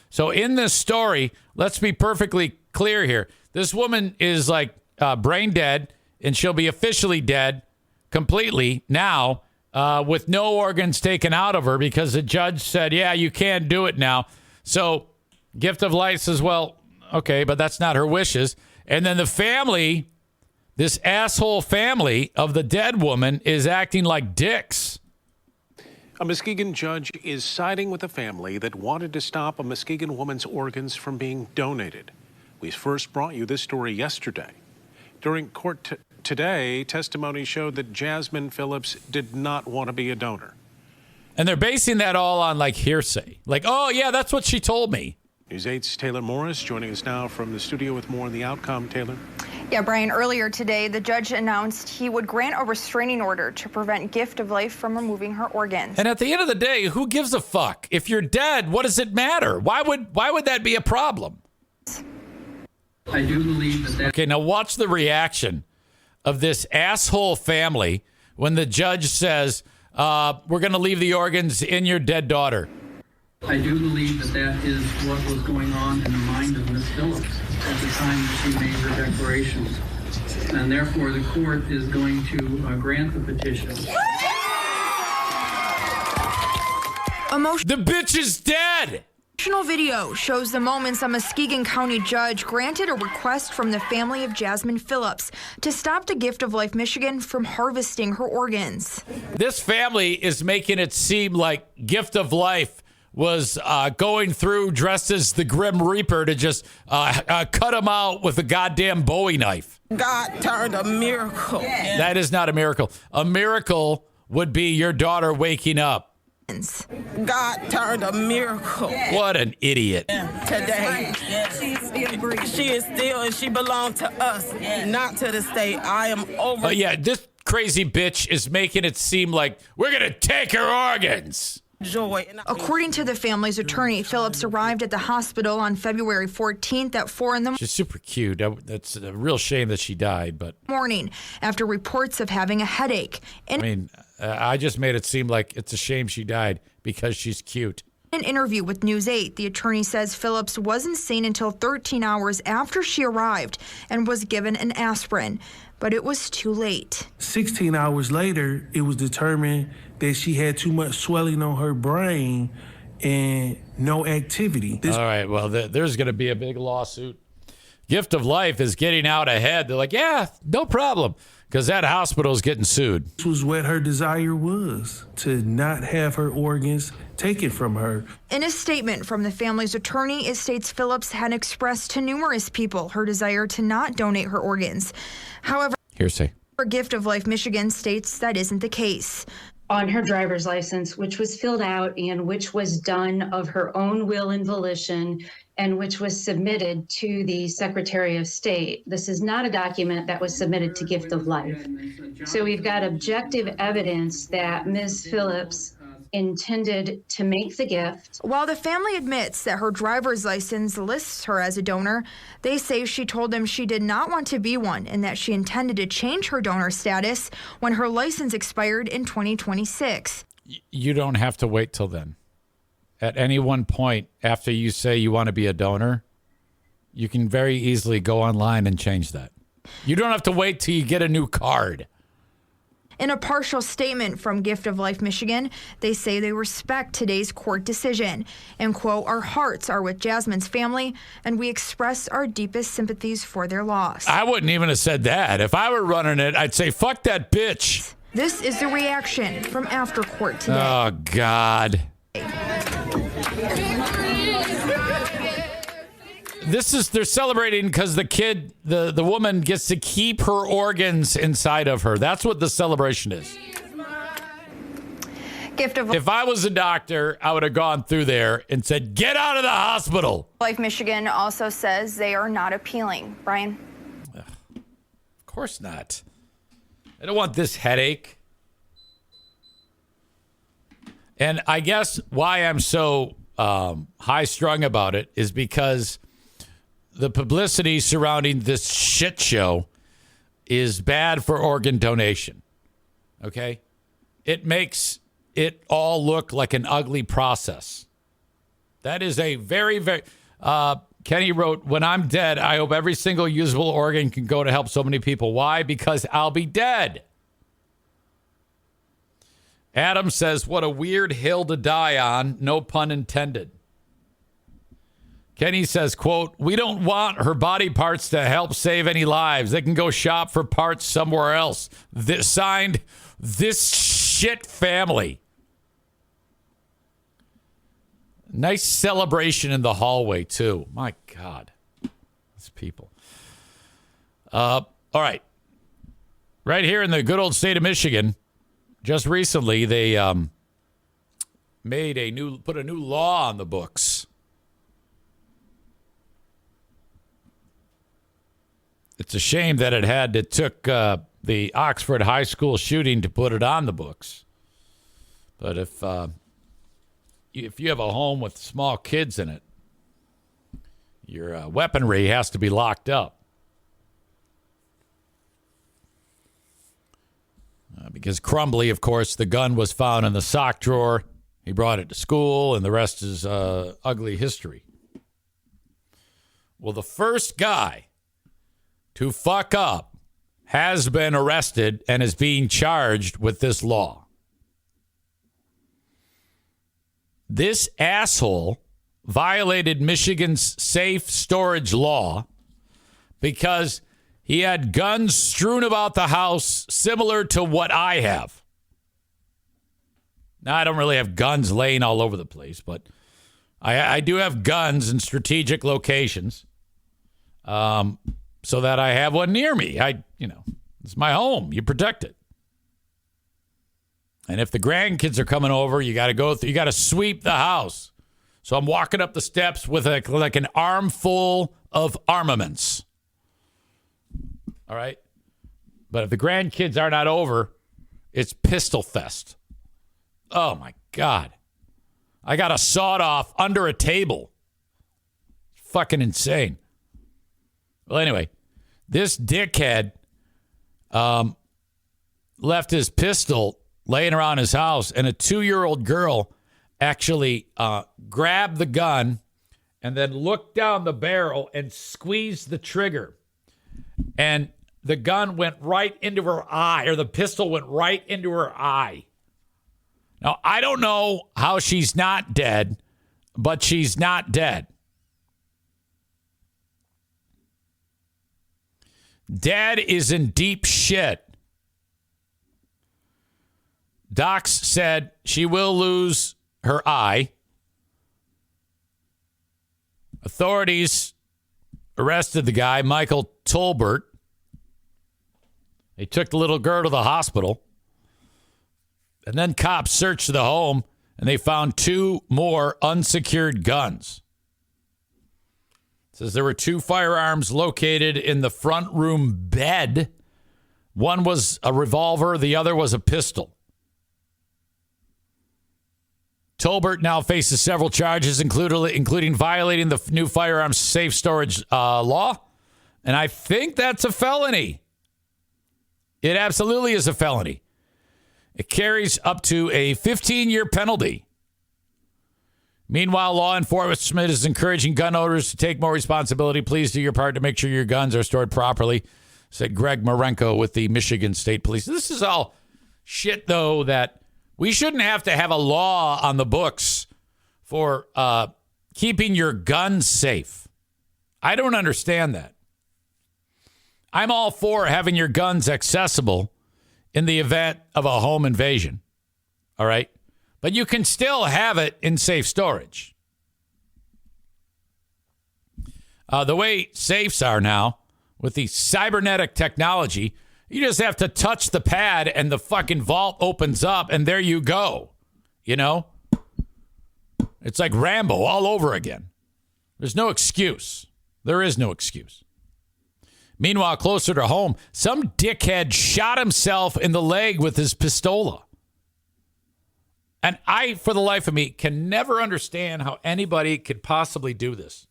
So in this story, let's be perfectly clear here. This woman is like brain dead, and she'll be officially dead completely now with no organs taken out of her because the judge said, yeah, you can't do it now. So gift of life says, well, okay, but that's not her wishes. And then the family, this asshole family of the dead woman, is acting like dicks. A Muskegon judge is siding with a family that wanted to stop a Muskegon woman's organs from being donated. We first brought you this story yesterday. During court today, testimony showed that Jasmine Phillips did not want to be a donor. And they're basing that all on like hearsay. Like, oh, yeah, that's what she told me. News 8's Taylor Morris joining us now from the studio with more on the outcome. Taylor. Yeah, Brian, earlier today, the judge announced he would grant a restraining order to prevent Gift of Life from removing her organs. And at the end of the day, who gives a fuck? If you're dead, what does it matter? Why would that be a problem? I do believe that. Okay, now watch the reaction of this asshole family when the judge says, we're going to leave the organs in your dead daughter. I do believe that is what was going on in the mind of Ms. Phillips at the time that she made her declarations. And therefore, the court is going to grant the petition. The bitch is dead! Emotional video shows the moments a Muskegon County judge granted a request from the family of Jasmine Phillips to stop the Gift of Life Michigan from harvesting her organs. This family is making it seem like Gift of Life was going through dressed as the Grim Reaper to just cut him out with a goddamn Bowie knife. God turned a miracle. That is not a miracle. A miracle would be your daughter waking up. God turned a miracle. What an idiot. Today. She is still, and she belongs to us, not to the state. I am over. Yeah, this crazy bitch is making it seem like we're going to take her organs. Joy. According to the family's attorney, Phillips arrived at the hospital on February 14th at 4 a.m. She's super cute. That's a real shame that she died, but morning after reports of having a headache. I just made it seem like it's a shame she died because she's cute. In an interview with News 8, the attorney says Phillips wasn't seen until 13 hours after she arrived and was given an aspirin, but it was too late. 16 hours later, it was determined that she had too much swelling on her brain and no activity. All right, well, there's going to be a big lawsuit. Gift of Life is getting out ahead. They're like, yeah, no problem, because that hospital is getting sued. This was what her desire was, to not have her organs taken from her. In a statement from the family's attorney, it states Phillips had expressed to numerous people her desire to not donate her organs. However, hearsay. Her Gift of Life Michigan states that isn't the case. On her driver's license, which was filled out and which was done of her own will and volition, and which was submitted to the Secretary of State. This is not a document that was submitted to Gift of Life. So we've got objective evidence that Ms. Phillips intended to make the gift. While the family admits that her driver's license lists her as a donor, they say she told them she did not want to be one and that she intended to change her donor status when her license expired in 2026. You don't have to wait till then. At any one point after you say you want to be a donor, you can very easily go online and change that. You don't have to wait till you get a new card. In a partial statement from Gift of Life Michigan, they say they respect today's court decision and, quote, our hearts are with Jasmine's family and we express our deepest sympathies for their loss. I wouldn't even have said that. If I were running it, I'd say, fuck that bitch. This is the reaction from after court today. Oh, God. They're celebrating because the kid, the woman gets to keep her organs inside of her. That's what the celebration is. If I was a doctor, I would have gone through there and said, get out of the hospital. Life Michigan also says they are not appealing. Brian? Of course not. I don't want this headache. And I guess why I'm so high-strung about it is because the publicity surrounding this shit show is bad for organ donation. Okay? It makes it all look like an ugly process. That is a very, very... Kenny wrote, when I'm dead, I hope every single usable organ can go to help so many people. Why? Because I'll be dead. Adam says, what a weird hill to die on. No pun intended. Kenny says, quote, we don't want her body parts to help save any lives. They can go shop for parts somewhere else. Signed, this shit family. Nice celebration in the hallway, too. My God. These people. All right. Right here in the good old state of Michigan, just recently, they put a new law on the books. It's a shame that it took the Oxford High School shooting to put it on the books. But if you have a home with small kids in it, your weaponry has to be locked up. Because Crumbly, of course, the gun was found in the sock drawer. He brought it to school, and the rest is ugly history. Well, the first guy to fuck up has been arrested and is being charged with this law. This asshole violated Michigan's safe storage law because he had guns strewn about the house similar to what I have. Now, I don't really have guns laying all over the place, but I do have guns in strategic locations so that I have one near me. It's my home. You protect it. And if the grandkids are coming over, you got to sweep the house. So I'm walking up the steps with like an armful of armaments. All right. But if the grandkids are not over, it's pistol fest. Oh, my God. I got a sawed off under a table. Fucking insane. Well, anyway, this dickhead left his pistol laying around his house, and a 2-year-old girl actually grabbed the gun and then looked down the barrel and squeezed the trigger. And the gun went right into her eye, or the pistol went right into her eye. Now, I don't know how she's not dead, but she's not dead. Dad is in deep shit. Docs said she will lose her eye. Authorities arrested the guy, Michael Tolbert. They took the little girl to the hospital. And then cops searched the home, and they found 2 more unsecured guns. It says there were 2 firearms located in the front room bed. One was a revolver. The other was a pistol. Tolbert now faces several charges, including violating the new firearms safe storage law. And I think that's a felony. It absolutely is a felony. It carries up to a 15-year penalty. Meanwhile, law enforcement is encouraging gun owners to take more responsibility. Please do your part to make sure your guns are stored properly, said Greg Marenko with the Michigan State Police. This is all shit, though, that we shouldn't have to have a law on the books for keeping your guns safe. I don't understand that. I'm all for having your guns accessible in the event of a home invasion. All right? But you can still have it in safe storage. The way safes are now, with the cybernetic technology, you just have to touch the pad and the fucking vault opens up and there you go. You know? It's like Rambo all over again. There's no excuse. There is no excuse. Meanwhile, closer to home, some dickhead shot himself in the leg with his pistola. And I, for the life of me, can never understand how anybody could possibly do this.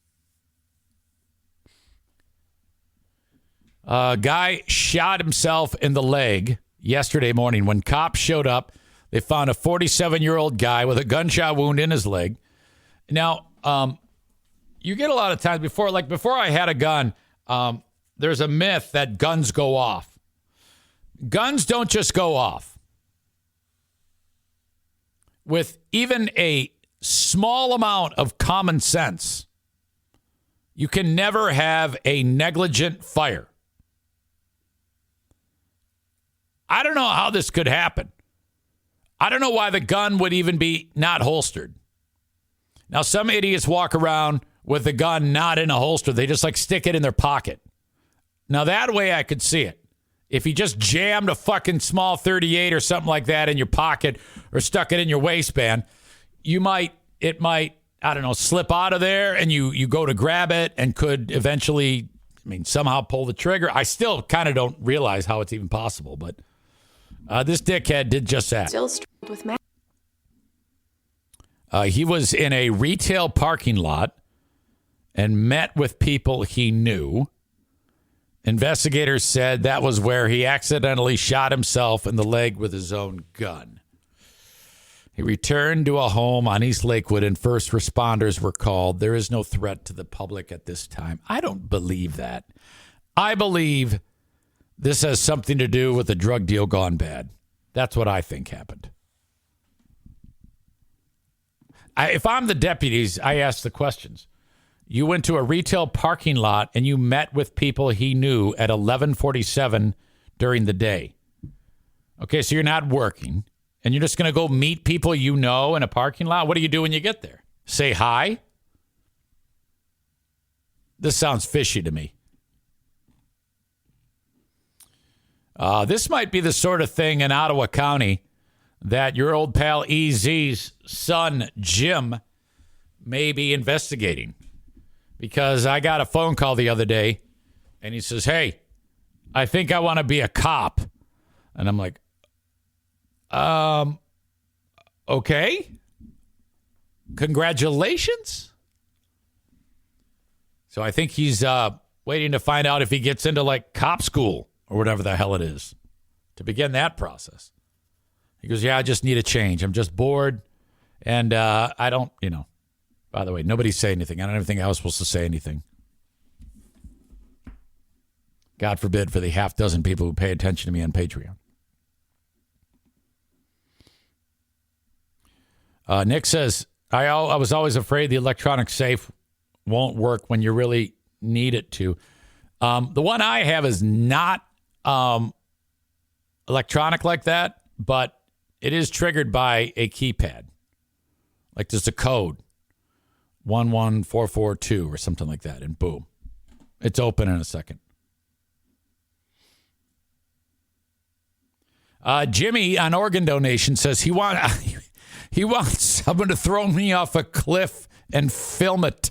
A guy shot himself in the leg yesterday morning. When cops showed up, they found a 47-year-old guy with a gunshot wound in his leg. Now, you get a lot of times before I had a gun, there's a myth that guns go off. Guns don't just go off. With even a small amount of common sense, you can never have a negligent fire. I don't know how this could happen. I don't know why the gun would even be not holstered. Now, some idiots walk around with the gun not in a holster. They just stick it in their pocket. Now, that way I could see it. If you just jammed a fucking small 38 or something like that in your pocket or stuck it in your waistband, it might, I don't know, slip out of there and you go to grab it and could eventually somehow pull the trigger. I still kind of don't realize how it's even possible, but this dickhead did just that. Still struggled with Matt. He was in a retail parking lot and met with people he knew. Investigators said that was where he accidentally shot himself in the leg with his own gun. He returned to a home on East Lakewood and first responders were called. There is no threat to the public at this time. I don't believe that. I believe this has something to do with the drug deal gone bad. That's what I think happened. If I'm the deputies, I ask the questions. You went to a retail parking lot and you met with people he knew at 11:47 during the day. Okay, so you're not working and you're just going to go meet people you know in a parking lot? What do you do when you get there? Say hi? This sounds fishy to me. This might be the sort of thing in Ottawa County that your old pal EZ's son, Jim, may be investigating. Because I got a phone call the other day, and he says, hey, I think I want to be a cop. And I'm like, okay. Congratulations. So I think he's waiting to find out if he gets into, like, cop school or whatever the hell it is to begin that process. He goes, yeah, I just need a change. I'm just bored, and I don't, By the way, nobody say anything. I don't even think I was supposed to say anything. God forbid for the half dozen people who pay attention to me on Patreon. Nick says, I was always afraid the electronic safe won't work when you really need it to. The one I have is not electronic like that, but it is triggered by a keypad. Like there's a code. 11442 or something like that, and boom, it's open in a second. Jimmy on organ donation says he wants someone to throw me off a cliff and film it.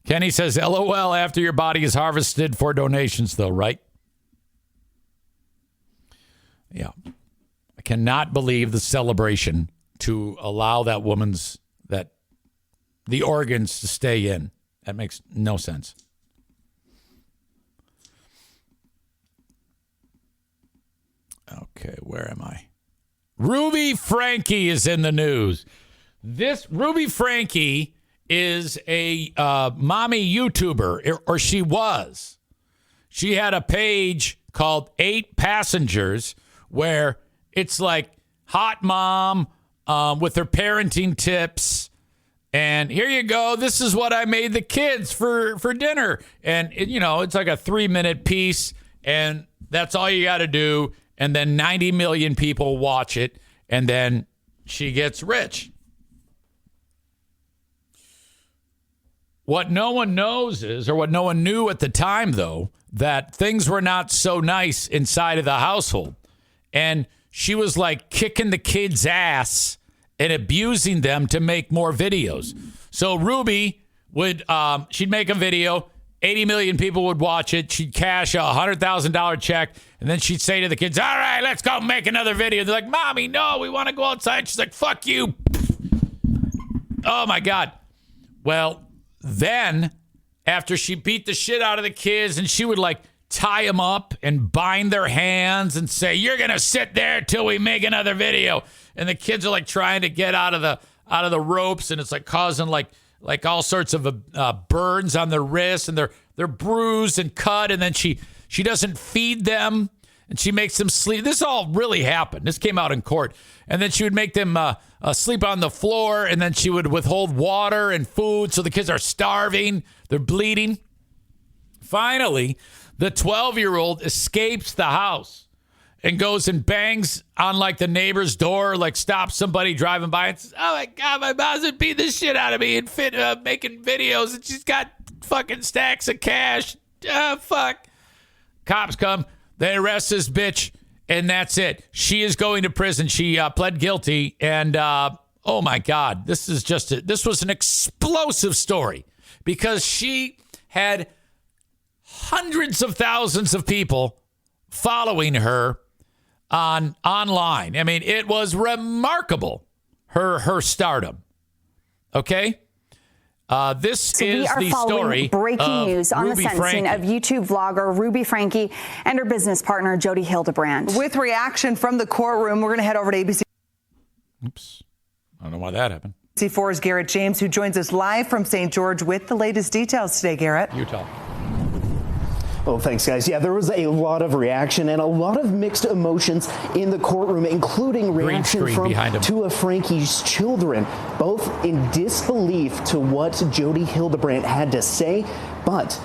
Kenny says, LOL, after your body is harvested for donations, though, right? Yeah. I cannot believe the celebration to allow that woman's the organs to stay in. That makes no sense. Okay, where am I? Ruby Frankie is in the news. This Ruby Frankie is a mommy YouTuber, or she was. She had a page called 8 Passengers where it's like hot mom with her parenting tips. And here you go. This is what I made the kids for dinner. And, it's like a 3-minute piece. And that's all you got to do. And then 90 million people watch it. And then she gets rich. What no one knows is, or what no one knew at the time, though, that things were not so nice inside of the household. And she was like kicking the kids' ass and abusing them to make more videos. So Ruby would, she'd make a video, 80 million people would watch it. She'd cash a $100,000 check, and then she'd say to the kids, all right, let's go make another video. They're like, Mommy, no, we want to go outside. She's like, fuck you. Oh, my God. Well, then after she beat the shit out of the kids, and she would like tie them up and bind their hands and say, you're going to sit there till we make another video. And the kids are like trying to get out of the ropes, and it's like causing like all sorts of burns on their wrists, and they're bruised and cut. And then she doesn't feed them, and she makes them sleep. This all really happened. This came out in court. And then she would make them sleep on the floor, and then she would withhold water and food, so the kids are starving. They're bleeding. Finally, the 12-year-old escapes the house and goes and bangs on like the neighbor's door, like stops somebody driving by and says, oh my God, my mom's been beating the shit out of me and making videos, and she's got fucking stacks of cash. Fuck. Cops come, they arrest this bitch, and that's it. She is going to prison. She pled guilty, and oh my God, this was an explosive story because she had hundreds of thousands of people following her online. I mean, it was remarkable, her stardom. Okay? This is the story breaking of news on Ruby the sentencing Franke. of YouTube vlogger Ruby Franke and her business partner Jody Hildebrand. With reaction from the courtroom, we're going to head over to ABC. Oops. I don't know why that happened. ABC4's Garrett James, who joins us live from St. George with the latest details today. Garrett. Utah. Well, thanks, guys. Yeah, there was a lot of reaction and a lot of mixed emotions in the courtroom, including reaction from two of Franke's children, both in disbelief to what Jody Hildebrand had to say. But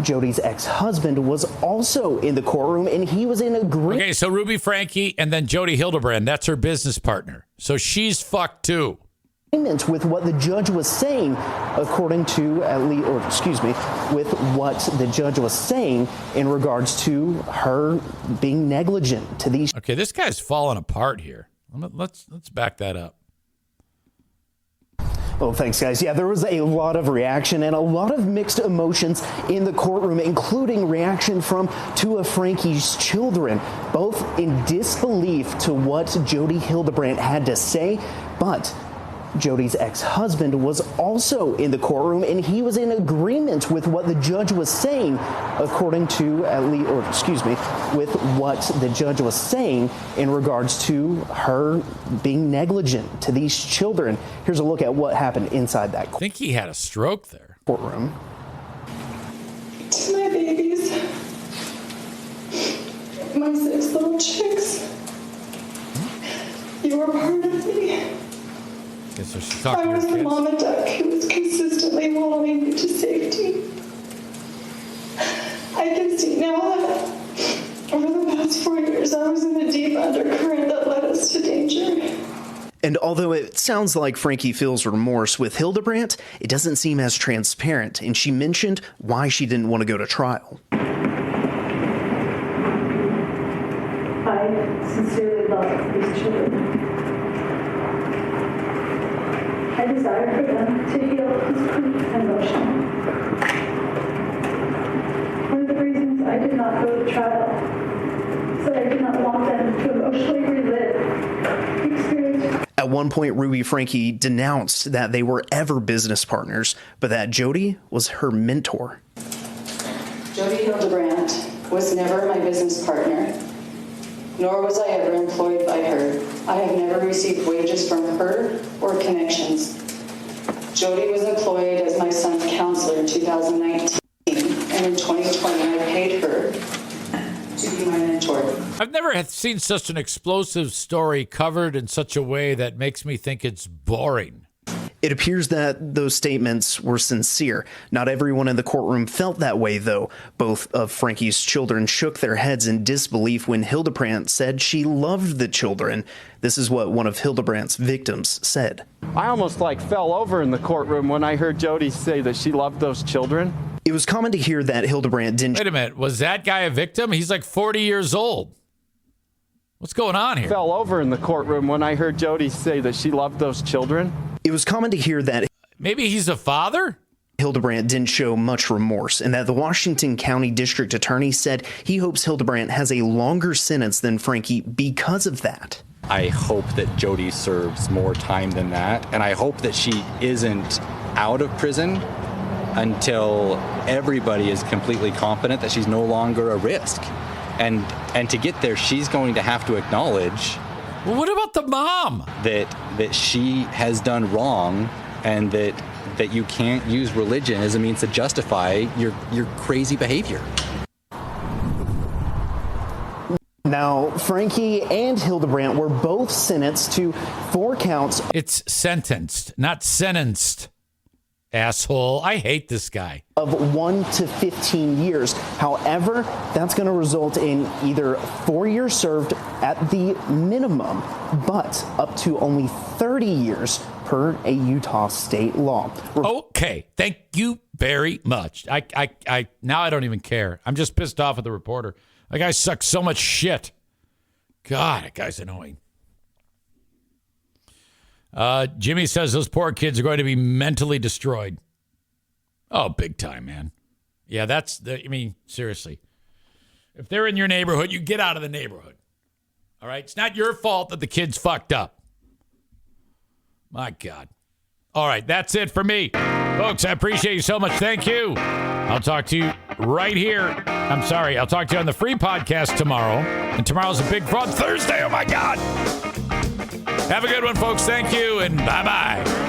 Jody's ex-husband was also in the courtroom, and he was in agreement. Okay, so Ruby Franke and then Jody Hildebrand, that's her business partner. So she's fucked too. With what the judge was saying, according to with what the judge was saying in regards to her being negligent to these. Okay, this guy's falling apart here. Let's back that up. Well, thanks, guys. Yeah, there was a lot of reaction and a lot of mixed emotions in the courtroom, including reaction from two of Franke's children, both in disbelief to what Jody Hildebrand had to say. But Jody's ex-husband was also in the courtroom, and he was in agreement with what the judge was saying, according to with what the judge was saying in regards to her being negligent to these children. Here's a look at what happened inside that I think he had a stroke there. Courtroom. To my babies, my 6 little chicks, you are part of me. So she's I talking was to her the kids. mama duck who was consistently wallowing me to safety. I can see now that over the past 4 years I was in the deep undercurrent that led us to danger. And although it sounds like Franke feels remorse with Hildebrand, it doesn't seem as transparent, and she mentioned why she didn't want to go to trial. I sincerely love these children. I desire for them to heal physically and emotionally. One of the reasons I did not go to trial is that I did not want them to emotionally relive the experience. At one point, Ruby Franke denounced that they were ever business partners, but that Jody was her mentor. Jody Hildebrand was never my business partner, nor was I ever employed by her. I have never received wages from her or connections. Jody was employed as my son's counselor in 2019, and in 2020 I paid her to be my mentor. I've never seen such an explosive story covered in such a way that makes me think it's boring. It appears that those statements were sincere. Not everyone in the courtroom felt that way, though. Both of Franke's children shook their heads in disbelief when Hildebrand said she loved the children. This is what one of Hildebrand's victims said. I almost fell over in the courtroom when I heard Jody say that she loved those children. It was common to hear that Hildebrand didn't. Wait a minute. Was that guy a victim? He's like 40 years old. What's going on here? Fell over in the courtroom when I heard Jody say that she loved those children. It was common to hear that maybe he's a father. Hildebrand didn't show much remorse, and that the Washington County District Attorney said he hopes Hildebrand has a longer sentence than Franke because of that. I hope that Jody serves more time than that, and I hope that she isn't out of prison until everybody is completely confident that she's no longer a risk. And to get there, she's going to have to acknowledge. Well, what about the mom? That she has done wrong, and that you can't use religion as a means to justify your crazy behavior. Now, Franke and Hildebrand were both sentenced to 4 counts. It's sentenced, not sentenced. Asshole. I hate this guy. Of 1 to 15 years. However, that's going to result in either 4 years served at the minimum, but up to only 30 years per a Utah state law. Okay. Thank you very much. I now I don't even care. I'm just pissed off at the reporter. That guy sucks so much shit. God, that guy's annoying. Jimmy says those poor kids are going to be mentally destroyed. Oh, big time, man. Yeah, seriously. If they're in your neighborhood, you get out of the neighborhood. All right? It's not your fault that the kid's fucked up. My God. All right, that's it for me. Folks, I appreciate you so much. Thank you. I'll talk to you right here. I'll talk to you on the free podcast tomorrow. And tomorrow's a Big Fraud Thursday. Oh, my God. Have a good one, folks. Thank you, and bye-bye.